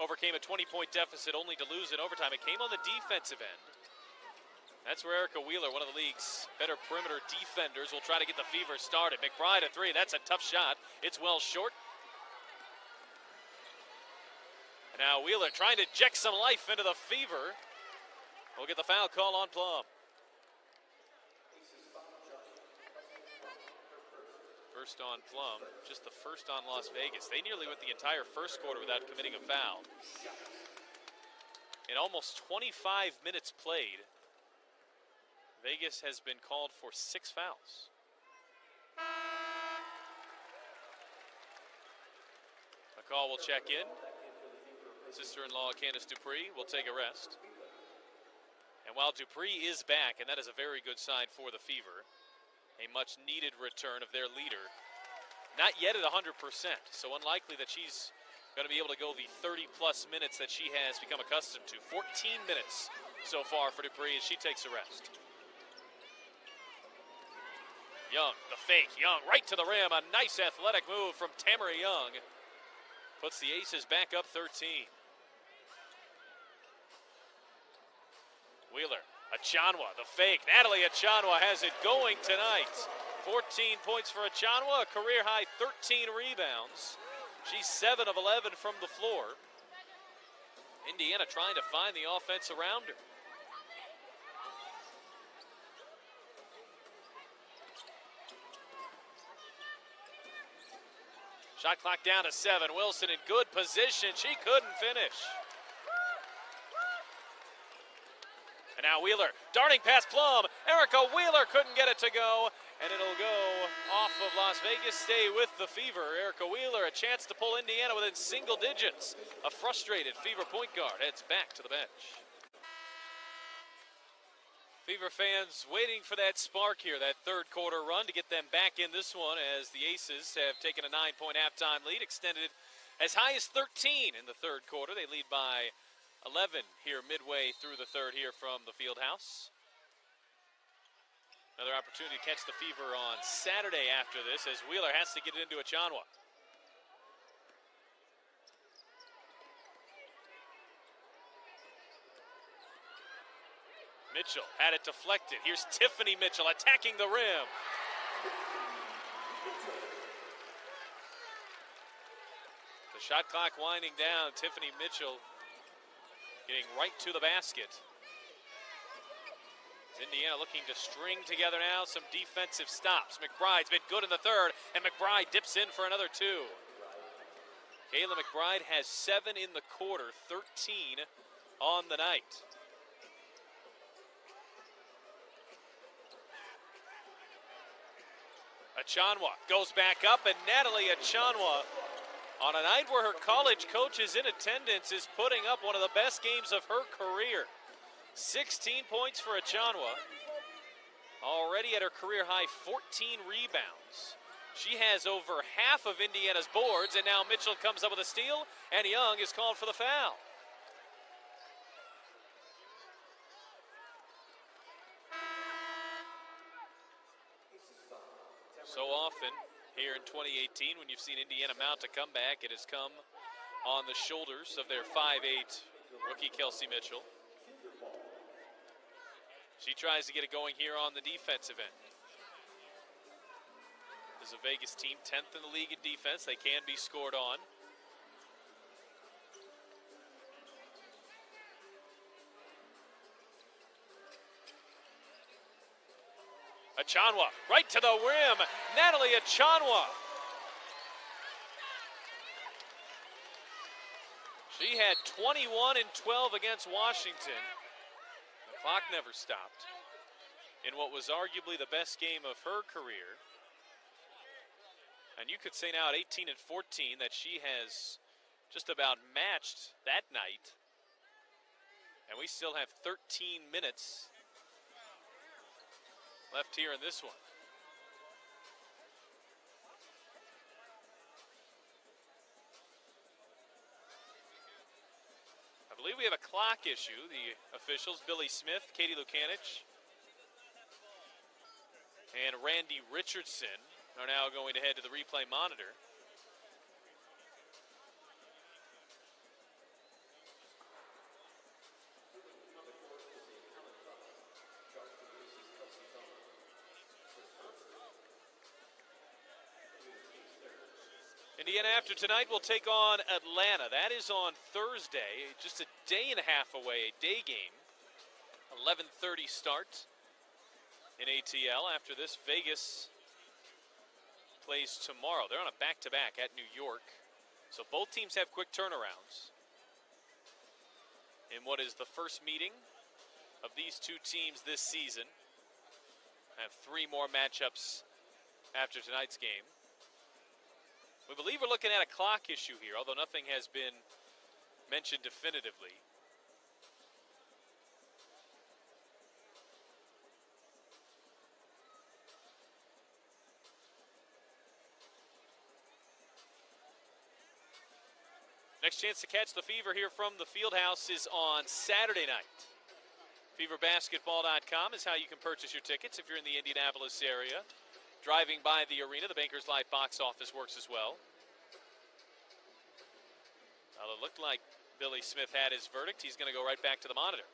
overcame a 20-point deficit only to lose in overtime, it came on the defensive end. That's where Erica Wheeler, one of the league's better perimeter defenders, will try to get the Fever started. McBride a 3, that's a tough shot. It's well short. And now Wheeler trying to inject some life into the Fever. We'll get the foul call on Plum. First on Plum, just the first on Las Vegas. They nearly went the entire first quarter without committing a foul. In almost 25 minutes played, Vegas has been called for 6 fouls. McCall will check in. Sister-in-law Candace Dupree will take a rest. And while Dupree is back, and that is a very good sign for the Fever, a much-needed return of their leader not yet at 100%, so unlikely that she's going to be able to go the 30-plus minutes that she has become accustomed to. 14 minutes so far for Dupree as she takes a rest. Young, the fake, Young right to the rim. A nice athletic move from Tamara Young. Puts the Aces back up 13. Wheeler, Achanwa, the fake. Natalie Achanwa has it going tonight. 14 points for Achanwa, a career-high 13 rebounds. She's 7 of 11 from the floor. Indiana trying to find the offense around her. Shot clock down to 7. Wilson in good position. She couldn't finish. And now Wheeler, darting past Plum. Erica Wheeler couldn't get it to go. And it'll go off of Las Vegas. Stay with the Fever. Erica Wheeler, a chance to pull Indiana within single digits. A frustrated Fever point guard heads back to the bench. Fever fans waiting for that spark here, that third quarter run to get them back in this one as the Aces have taken a 9-point halftime lead, extended as high as 13 in the third quarter. They lead by 11 here midway through the third here from the field house. Another opportunity to catch the Fever on Saturday after this as Wheeler has to get it into Achanwa. Mitchell had it deflected. Here's Tiffany Mitchell attacking the rim. The shot clock winding down. Tiffany Mitchell getting right to the basket. Indiana looking to string together now some defensive stops. McBride's been good in the third, and McBride dips in for another 2. Kayla McBride has 7 in the quarter, 13 on the night. Achanwa goes back up, and Natalie Achanwa, on a night where her college coach is in attendance, is putting up one of the best games of her career. 16 points for Achanwa. Already at her career high 14 rebounds. She has over half of Indiana's boards, and now Mitchell comes up with a steal, and Young is called for the foul. So often here in 2018, when you've seen Indiana mount a comeback, it has come on the shoulders of their 5'8" rookie Kelsey Mitchell. She tries to get it going here on the defensive end. This is a Vegas team, 10th in the league in defense. They can be scored on. Achanwa, right to the rim. Natalie Achanwa. She had 21 and 12 against Washington. The clock never stopped in what was arguably the best game of her career. And you could say now at 18 and 14 that she has just about matched that night. And we still have 13 minutes left here in this one. I believe we have a clock issue. The officials, Billy Smith, Katie Lukanich, and Randy Richardson are now going to head to the replay monitor. Indiana, after tonight, will take on Atlanta. That is on Thursday, just a day and a half away, a day game. 11:30 start in ATL. After this, Vegas plays tomorrow. They're on a back-to-back at New York. So both teams have quick turnarounds. In what is the first meeting of these two teams this season. Have 3 more matchups after tonight's game. We believe we're looking at a clock issue here, although nothing has been mentioned definitively. Next chance to catch the Fever here from the Fieldhouse is on Saturday night. FeverBasketball.com is how you can purchase your tickets if you're in the Indianapolis area. Driving by the arena, the Bankers Life box office works as well. Well, it looked like Billy Smith had his verdict. He's going to go right back to the monitor.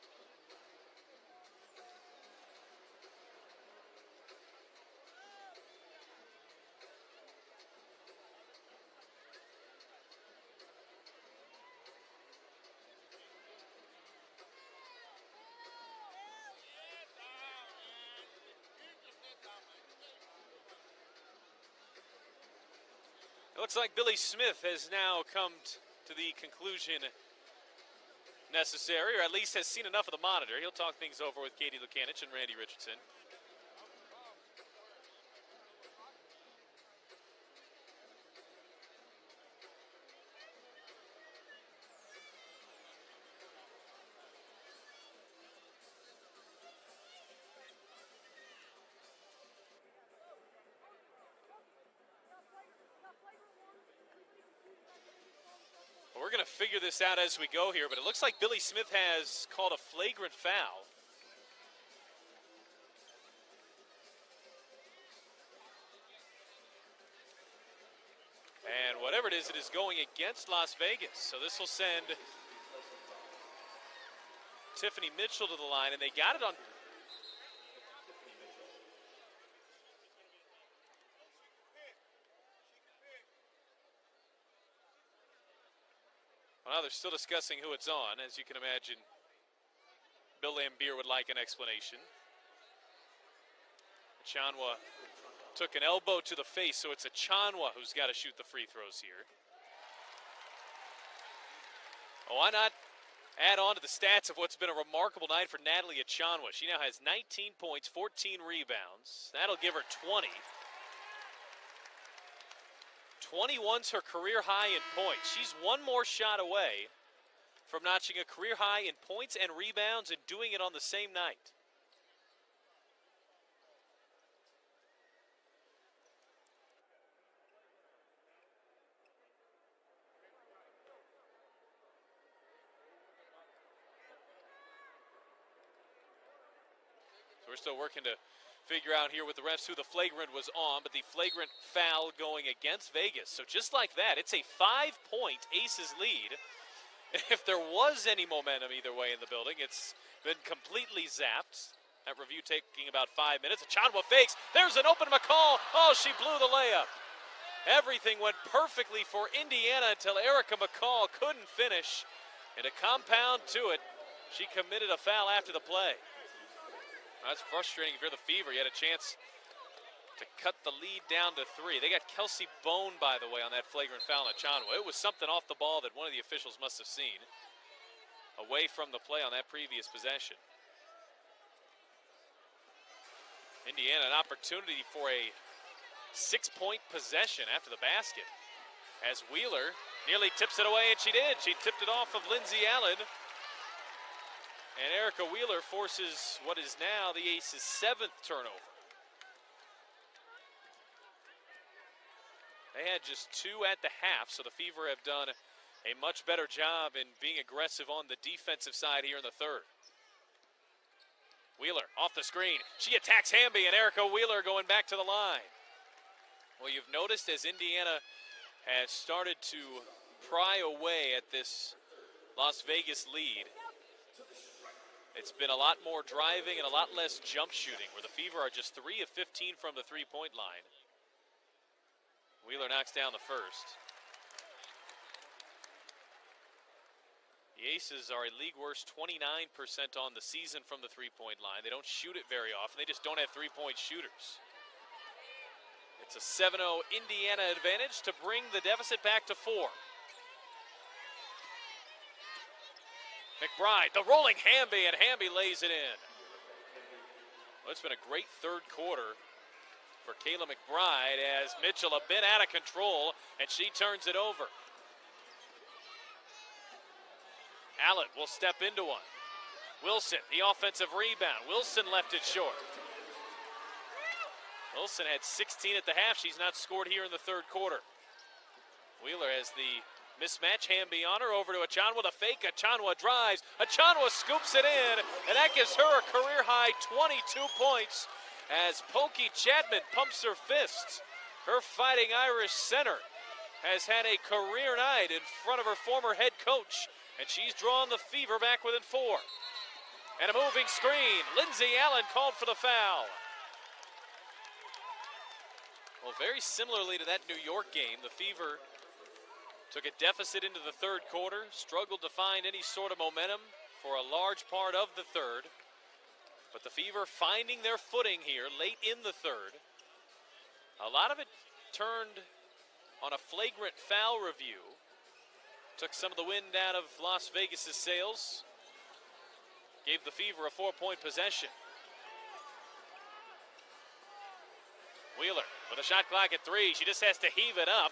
It looks like Billy Smith has now come to the conclusion necessary, or at least has seen enough of the monitor. He'll talk things over with Katie Lukanich and Randy Richardson. We're going to figure this out as we go here, but it looks like Billy Smith has called a flagrant foul. And whatever it is going against Las Vegas. So this will send Tiffany Mitchell to the line, and they got it on. Well, they're still discussing who it's on. As you can imagine, Bill Lambier would like an explanation. Chanwa took an elbow to the face, so it's Chanwa who's got to shoot the free throws here. Oh, why not add on to the stats of what's been a remarkable night for Natalie Chanwa? She now has 19 points, 14 rebounds. That'll give her 20. 21's her career high in points. She's one more shot away from notching a career high in points and rebounds and doing it on the same night. So we're still working to figure out here with the refs who the flagrant was on, but the flagrant foul going against Vegas. So just like that, it's a 5-point Aces lead. If there was any momentum either way in the building, it's been completely zapped. That review taking about 5 minutes. Chanwa fakes. There's an open McCall. Oh, she blew the layup. Everything went perfectly for Indiana until Erica McCall couldn't finish. And to compound to it, she committed a foul after the play. That's frustrating if you're the Fever. You had a chance to cut the lead down to 3. They got Kelsey Bone, by the way, on that flagrant foul on Chanwa. It was something off the ball that one of the officials must have seen. Away from the play on that previous possession. Indiana, an opportunity for a 6-point possession after the basket. As Wheeler nearly tips it away, and she did. She tipped it off of Lindsay Allen. And Erica Wheeler forces what is now the Aces' 7th turnover. They had just 2 at the half, so the Fever have done a much better job in being aggressive on the defensive side here in the third. Wheeler off the screen. She attacks Hamby, and Erica Wheeler going back to the line. Well, you've noticed as Indiana has started to pry away at this Las Vegas lead, it's been a lot more driving and a lot less jump shooting, where the Fever are just 3 of 15 from the three-point line. Wheeler knocks down the first. The Aces are a league worst 29% on the season from the three-point line. They don't shoot it very often. They just don't have three-point shooters. It's a 7-0 Indiana advantage to bring the deficit back to 4. McBride, the rolling Hamby, and Hamby lays it in. Well, it's been a great third quarter for Kayla McBride as Mitchell a bit out of control, and she turns it over. Allen will step into one. Wilson, the offensive rebound. Wilson left it short. Wilson had 16 at the half. She's not scored here in the third quarter. Wheeler has the Mismatch, Hamby on her, over to Achanwa, the fake. Achanwa drives. Achanwa scoops it in, and that gives her a career-high 22 points as Pokey Chapman pumps her fist. Her Fighting Irish center has had a career night in front of her former head coach, and she's drawn the Fever back within 4. And a moving screen. Lindsay Allen called for the foul. Well, very similarly to that New York game, the Fever took a deficit into the third quarter, struggled to find any sort of momentum for a large part of the third. But the Fever finding their footing here late in the third. A lot of it turned on a flagrant foul review. Took some of the wind out of Las Vegas's sails. Gave the Fever a 4-point possession. Wheeler with a shot clock at 3. She just has to heave it up.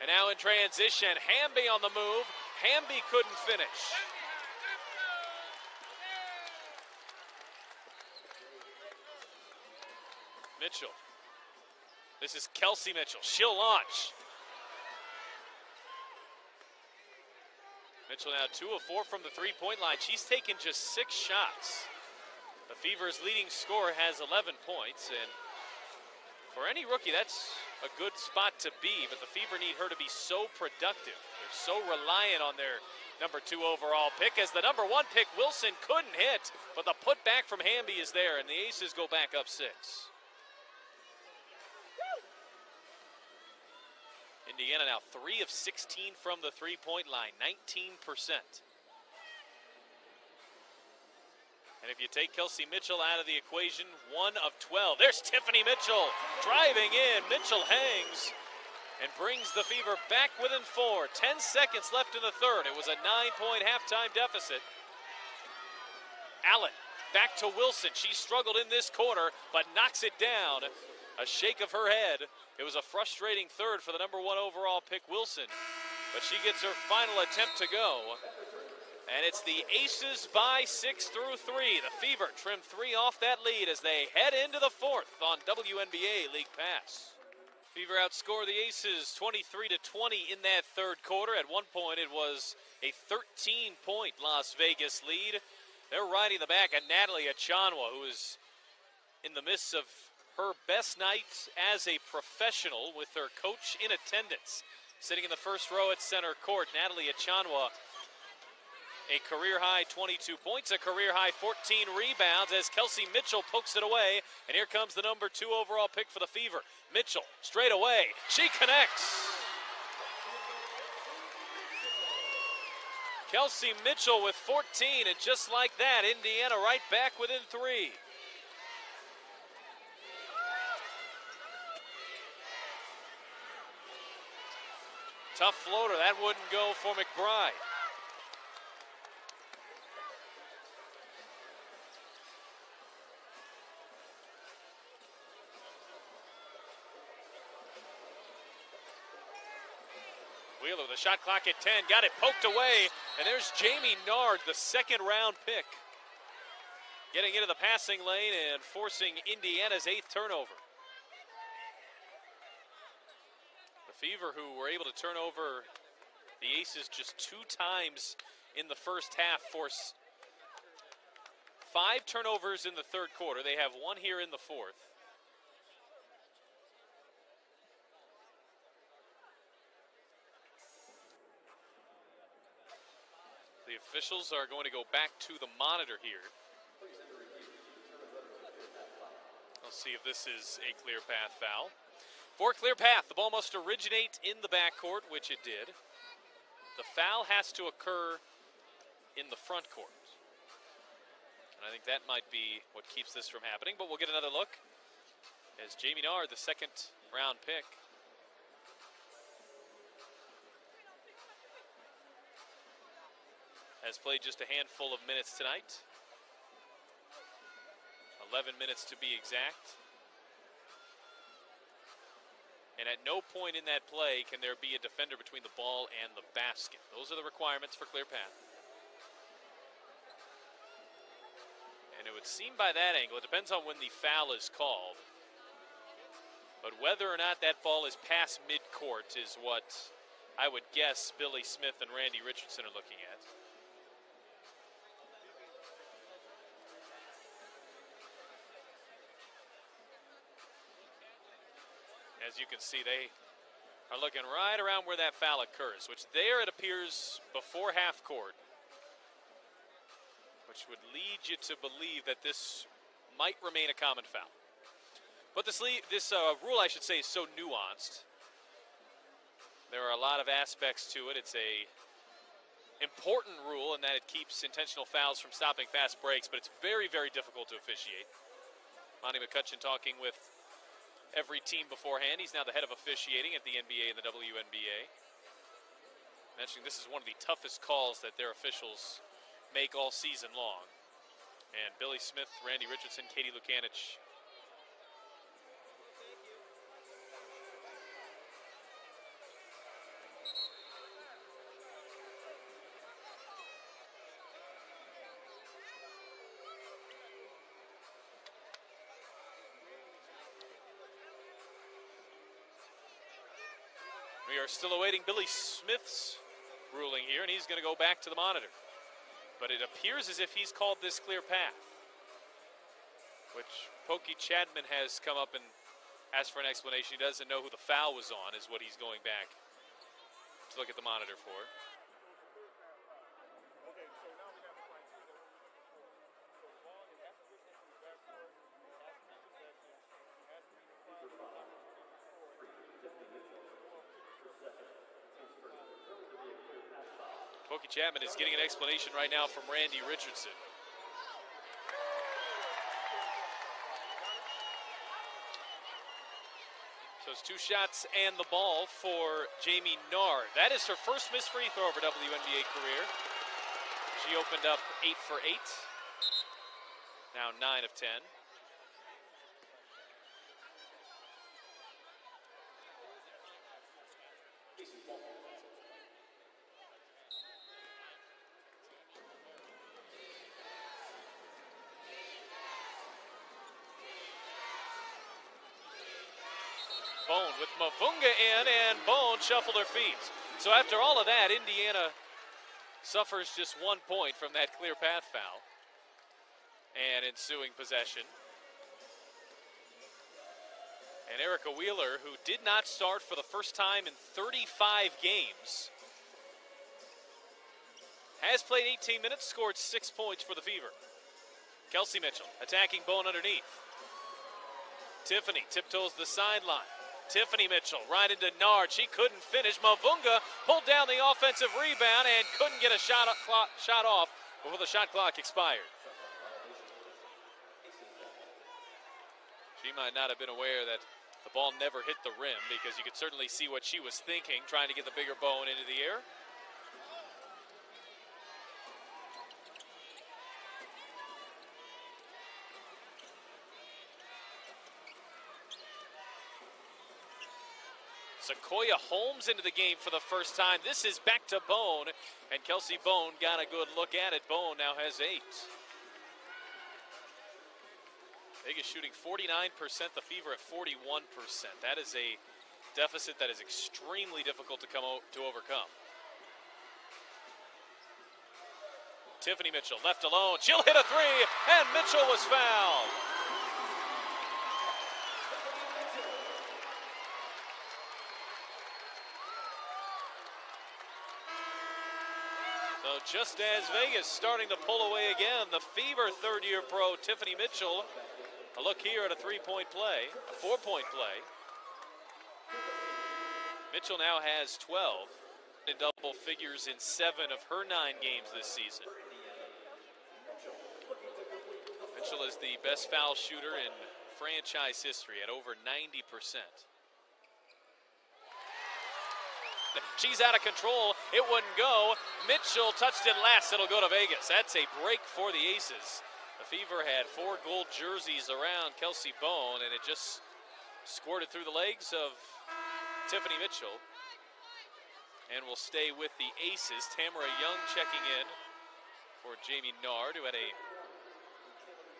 And now in transition, Hamby on the move. Hamby couldn't finish. Mitchell. This is Kelsey Mitchell. She'll launch. Mitchell now 2 of 4 from the three-point line. She's taken just 6 shots. The Fever's leading scorer has 11 points, and for any rookie, that's a good spot to be, but the Fever need her to be so productive. They're so reliant on their number 2 overall pick, as the number 1 pick, Wilson, couldn't hit, but the putback from Hamby is there, and the Aces go back up 6. Indiana now 3 of 16 from the three-point line, 19%. And if you take Kelsey Mitchell out of the equation, 1 of 12. There's Tiffany Mitchell driving in. Mitchell hangs and brings the Fever back within 4. 10 seconds left in the third. It was a 9-point halftime deficit. Allen back to Wilson. She struggled in this quarter, but knocks it down. A shake of her head. It was a frustrating third for the number 1 overall pick, Wilson. But she gets her final attempt to go. And it's the Aces by 6 through 3. The Fever trim 3 off that lead as they head into the fourth on WNBA League Pass. Fever outscore the Aces 23-20 in that third quarter. At one point, it was a 13-point Las Vegas lead. They're riding the back of Natalie Achanwa, who is in the midst of her best night as a professional with her coach in attendance. Sitting in the first row at center court, Natalie Achanwa, a career-high 22 points, a career-high 14 rebounds as Kelsey Mitchell pokes it away. And here comes the number 2 overall pick for the Fever. Mitchell, straight away. She connects. Kelsey Mitchell with 14, and just like that, Indiana right back within 3. Tough floater. That wouldn't go for McBride. Wheeler, the shot clock at 10, got it poked away, and there's Jamie Nard, the second-round pick, getting into the passing lane and forcing Indiana's 8th turnover. The Fever, who were able to turn over the Aces just 2 times in the first half, force 5 turnovers in the third quarter. They have 1 here in the fourth. The officials are going to go back to the monitor here. We'll see if this is a clear path foul. For clear path, the ball must originate in the backcourt, which it did. The foul has to occur in the front court. And I think that might be what keeps this from happening, but we'll get another look as Jamie Nard, the second-round pick, has played just a handful of minutes tonight. 11 minutes to be exact. And at no point in that play can there be a defender between the ball and the basket. Those are the requirements for clear path. And it would seem by that angle, it depends on when the foul is called. But whether or not that ball is past midcourt is what I would guess Billy Smith and Randy Richardson are looking at. As you can see, they are looking right around where that foul occurs, which there it appears before half court, which would lead you to believe that this might remain a common foul. But this rule, I should say, is so nuanced. There are a lot of aspects to it. It's a important rule in that it keeps intentional fouls from stopping fast breaks, but it's very, very difficult to officiate. Monty McCutcheon talking with every team beforehand. He's now the head of officiating at the NBA and the WNBA. Mentioning this is one of the toughest calls that their officials make all season long. And Billy Smith, Randy Richardson, Katie Lukanich. We are still awaiting Billy Smith's ruling here, and he's going to go back to the monitor. But it appears as if he's called this clear path, which Pokey Chapman has come up and asked for an explanation. He doesn't know who the foul was on, is what he's going back to look at the monitor for. Pokey Chapman is getting an explanation right now from Randy Richardson. So it's 2 shots and the ball for Jamie Nard. That is her first missed free throw of her WNBA career. She opened up 8 for 8. Now 9 of 10. Bone with Mavunga in, and Bone shuffled her feet. So after all of that, Indiana suffers just 1 point from that clear path foul and ensuing possession. And Erica Wheeler, who did not start for the first time in 35 games, has played 18 minutes, scored 6 points for the Fever. Kelsey Mitchell attacking Bone underneath. Tiffany tiptoes the sideline. Tiffany Mitchell right into Nard. She couldn't finish. Mavunga pulled down the offensive rebound and couldn't get a shot off before the shot clock expired. She might not have been aware that the ball never hit the rim, because you could certainly see what she was thinking, trying to get the bigger Bone into the air. Sequoia Holmes into the game for the first time. This is back to Bone, and Kelsey Bone got a good look at it. Bone now has 8. Vegas shooting 49%, the Fever at 41%. That is a deficit that is extremely difficult to overcome. Tiffany Mitchell left alone. She'll hit a 3, and Mitchell was fouled. So just as Vegas starting to pull away again, the Fever third-year pro Tiffany Mitchell, a look here at a 3-point play, a 4-point play. Mitchell now has 12 in double figures in 7 of her 9 games this season. Mitchell is the best foul shooter in franchise history at over 90%. She's out of control. It wouldn't go. Mitchell touched it last. It'll go to Vegas. That's a break for the Aces. The Fever had 4 gold jerseys around Kelsey Bone, and it just squirted through the legs of Tiffany Mitchell. And will stay with the Aces. Tamara Young checking in for Jamie Nard, who had a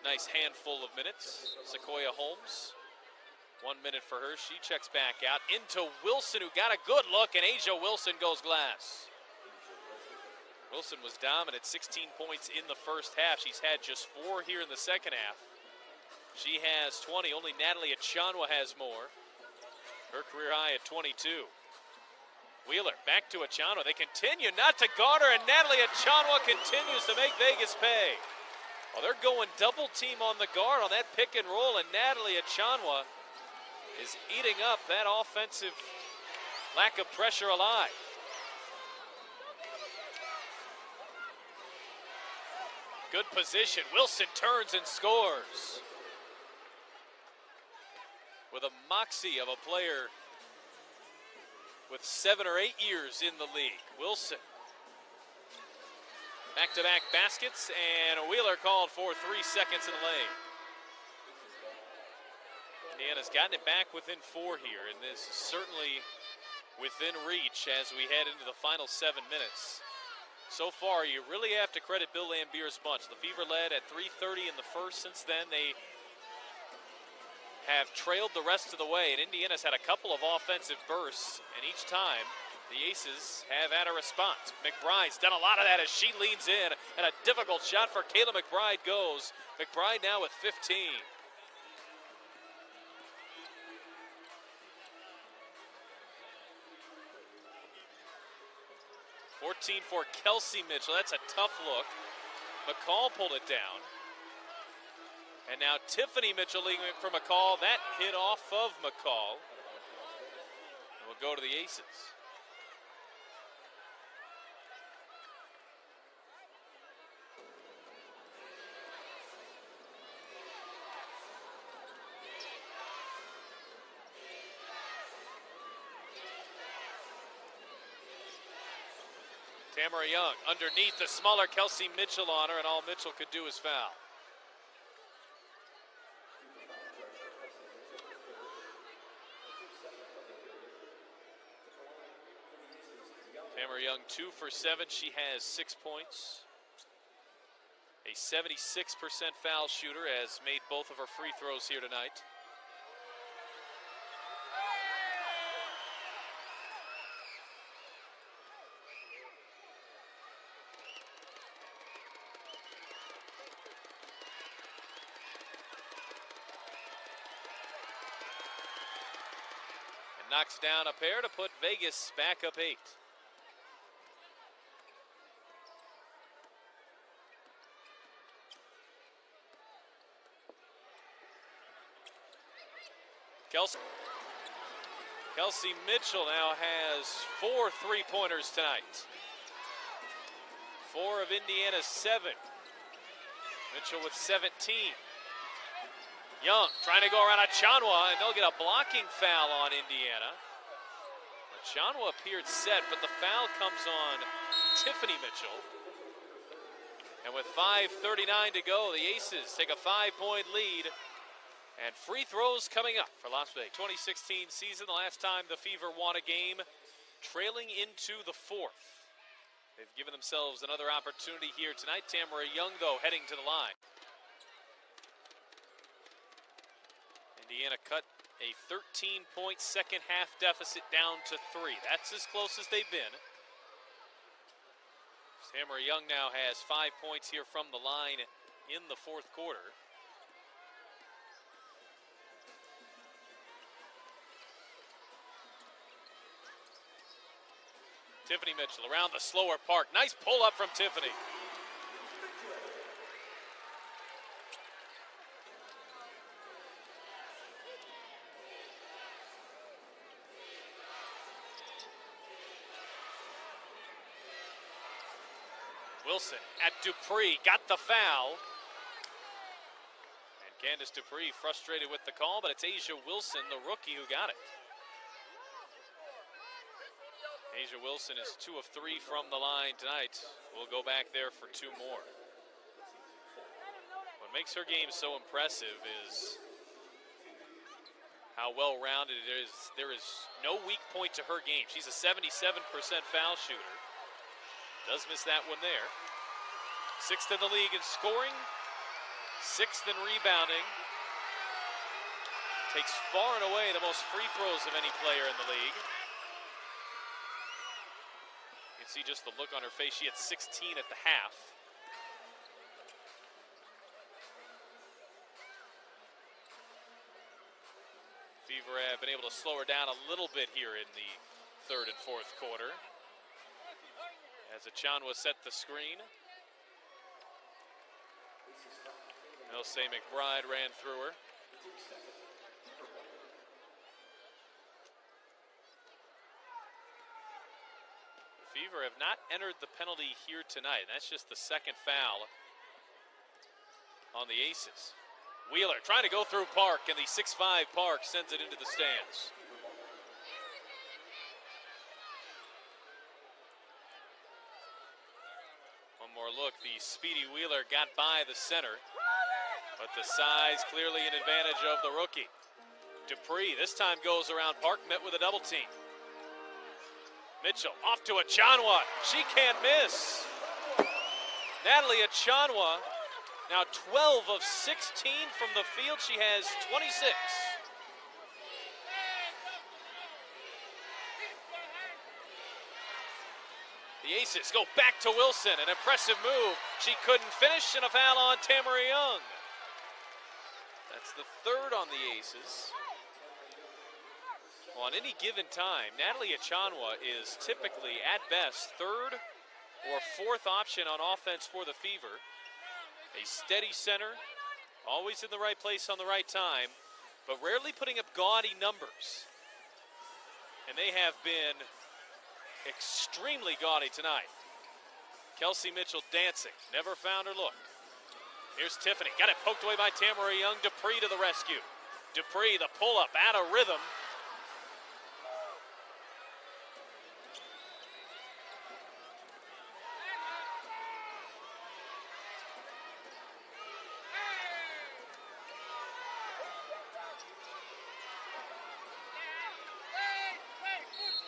nice handful of minutes. Sequoia Holmes 1 minute for her. She checks back out into Wilson, who got a good look, and Asia Wilson goes glass. Wilson was dominant, 16 points in the first half. She's had just 4 here in the second half. She has 20. Only Natalie Achanwa has more. Her career high at 22. Wheeler back to Achanwa. They continue not to guard her, and Natalie Achanwa continues to make Vegas pay. Well, they're going double team on the guard on that pick and roll, and Natalie Achanwa is eating up that offensive lack of pressure alive. Good position. Wilson turns and scores. With a moxie of a player with 7 or 8 years in the league. Wilson. Back-to-back baskets, and Wheeler called for 3 seconds in the lane. Indiana's gotten it back within 4 here, and this is certainly within reach as we head into the final 7 minutes. So far, you really have to credit Bill Lambier's bunch. The Fever led at 3:30 in the first. Since then, they have trailed the rest of the way, and Indiana's had a couple of offensive bursts, and each time the Aces have had a response. McBride's done a lot of that as she leans in, and a difficult shot for Kayla McBride goes. McBride now with 15. For Kelsey Mitchell. That's a tough look. McCall pulled it down. And now Tiffany Mitchell leading for McCall. That hit off of McCall. And we'll go to the Aces. Tamara Young underneath the smaller Kelsey Mitchell on her, and all Mitchell could do is foul. Tamara Young 2 for 7. She has 6 points. A 76% foul shooter, has made both of her free throws here tonight. Knocks down a pair to put Vegas back up 8. Kelsey Mitchell now has 4 3-pointers tonight. 4 of Indiana's 7. Mitchell with 17. Young trying to go around Achanwa, and they'll get a blocking foul on Indiana. Achanwa appeared set, but the foul comes on Tiffany Mitchell. And with 5:39 to go, the Aces take a 5-point lead. And free throws coming up for Las Vegas. 2016 season, the last time the Fever won a game, trailing into the 4th. They've given themselves another opportunity here tonight. Tamara Young, though, heading to the line. Indiana cut a 13-point second half deficit down to 3. That's as close as they've been. Tamara Young now has 5 points here from the line in the 4th quarter. Tiffany Mitchell around the slower park. Nice pull up from Tiffany. Wilson at Dupree, got the foul. And Candace Dupree frustrated with the call, but it's Asia Wilson, the rookie, who got it. Asia Wilson is 2 of 3 from the line tonight. We'll go back there for 2 more. What makes her game so impressive is how well-rounded it is. There is no weak point to her game. She's a 77% foul shooter. Does miss that one there. 6th in the league in scoring, 6th in rebounding. Takes far and away the most free throws of any player in the league. You can see just the look on her face. She had 16 at the half. Fever have been able to slow her down a little bit here in the third and fourth quarter. As Achanwa set the screen. Elsie McBride ran through her. The Fever have not entered the penalty here tonight. That's just the second foul on the Aces. Wheeler trying to go through Park, and the 6'5" Park sends it into the stands. One more look. The speedy Wheeler got by the center, but the size clearly an advantage of the rookie. Dupree this time goes around Park, met with a double team. Mitchell off to Achanwa. She can't miss. Natalie Achanwa now 12 of 16 from the field. She has 26. The Aces go back to Wilson. An impressive move. She couldn't finish, and a foul on Tamara Young. That's the third on the Aces. Well, on any given time, Natalie Achanwa is typically, at best, third or fourth option on offense for the Fever. A steady center, always in the right place on the right time, but rarely putting up gaudy numbers. And they have been extremely gaudy tonight. Kelsey Mitchell dancing, never found her look. Here's Tiffany, got it poked away by Tamara Young. Dupree to the rescue. Dupree, the pull-up, out of rhythm.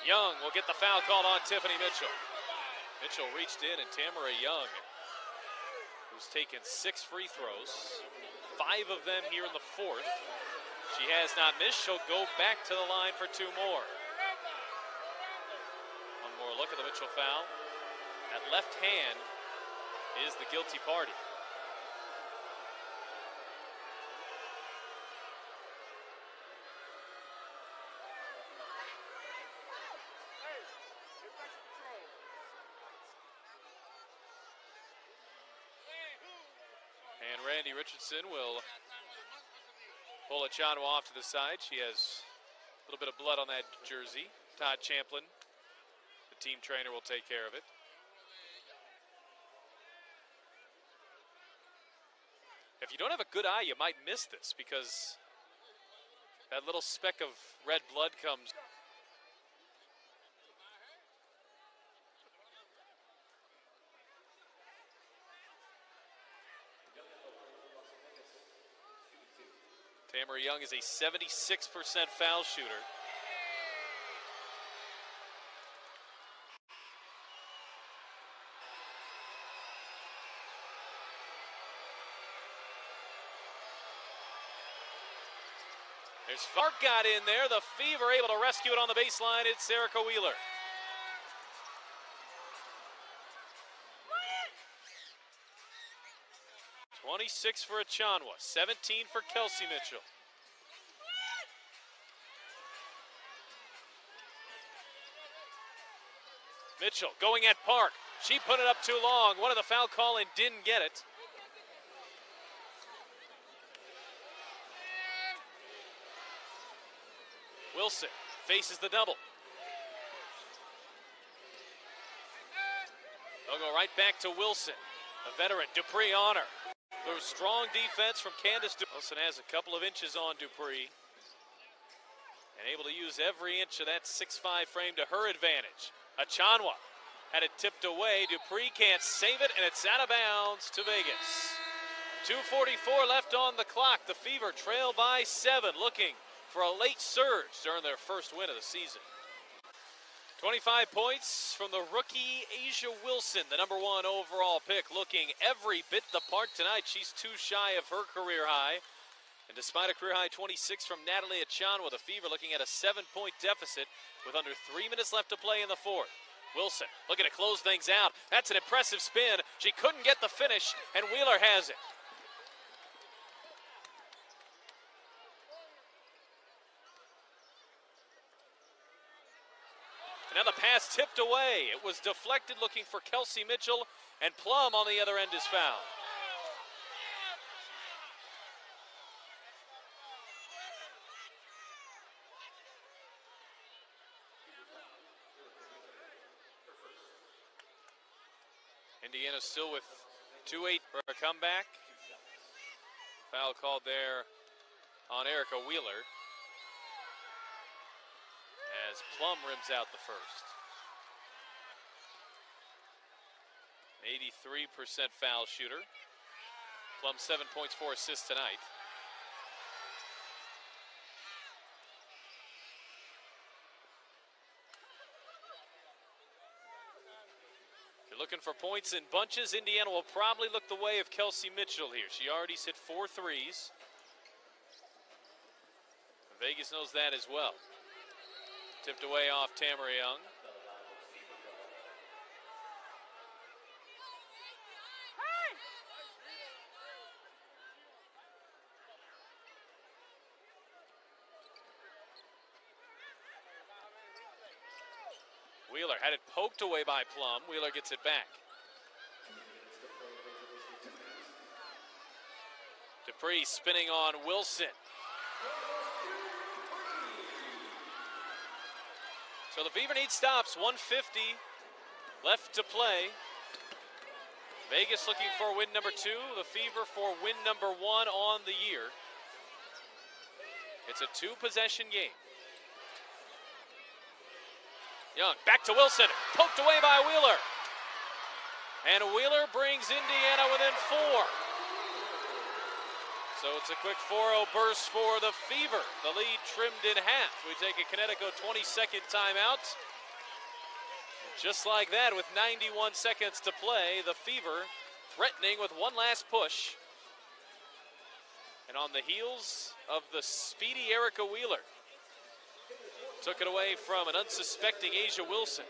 Young will get the foul called on Tiffany Mitchell. Mitchell reached in, and Tamara Young, who's taken 6 free throws, 5 of them here in the fourth. She has not missed. She'll go back to the line for 2 more. One more look at the Mitchell foul. That left hand is the guilty party. And Randy Richardson will pull Achanwa off to the side. She has a little bit of blood on that jersey. Todd Champlin, the team trainer, will take care of it. If you don't have a good eye, you might miss this because that little speck of red blood comes. Tamara Young is a 76% foul shooter. There's Fark got in there. The Fever able to rescue it on the baseline. It's Erica Wheeler. "26 for Achanwa, 17 for Kelsey Mitchell. Mitchell going at Park. She put it up too long. One of the foul call and didn't get it. Wilson faces the double. They'll go right back to Wilson. A veteran, Dupree on her. There was strong defense from Candace. Wilson has a couple of inches on Dupree. And able to use every inch of that 6'5" frame to her advantage. Achanwa had it tipped away. Dupree can't save it, and it's out of bounds to Vegas. 2:44 left on the clock. The Fever trail by 7, looking for a late surge during their first win of the season. 25 points from the rookie Asia Wilson, the #1 overall pick, looking every bit the part tonight. She's 2 shy of her career high. And despite a career-high 26 from Natalie Achan, with the Fever looking at a 7-point deficit with under 3 minutes left to play in the fourth. Wilson looking to close things out. That's an impressive spin. She couldn't get the finish, and Wheeler has it. And now the pass tipped away. It was deflected, looking for Kelsey Mitchell, and Plum on the other end is fouled. Indiana still with 2-8 for a comeback. Foul called there on Erica Wheeler as Plum rims out the first. 83% foul shooter. Plum 7 points, 4 assists tonight. Looking for points in bunches. Indiana will probably look the way of Kelsey Mitchell here. She already hit 4 threes. Vegas knows that as well. Tipped away off Tamara Young. Wheeler had it poked away by Plum. Wheeler gets it back. Dupree spinning on Wilson. So the Fever need stops. 1:50 left to play. Vegas looking for win number 2. The Fever for win number 1 on the year. It's a 2-possession game. Young, back to Wilson, poked away by Wheeler. And Wheeler brings Indiana within 4. So it's a quick 4-0 burst for the Fever. The lead trimmed in half. We take a Connecticut 20-second timeout. Just like that, with 91 seconds to play, the Fever threatening with one last push. And on the heels of the speedy Erica Wheeler, took it away from an unsuspecting Asia Wilson.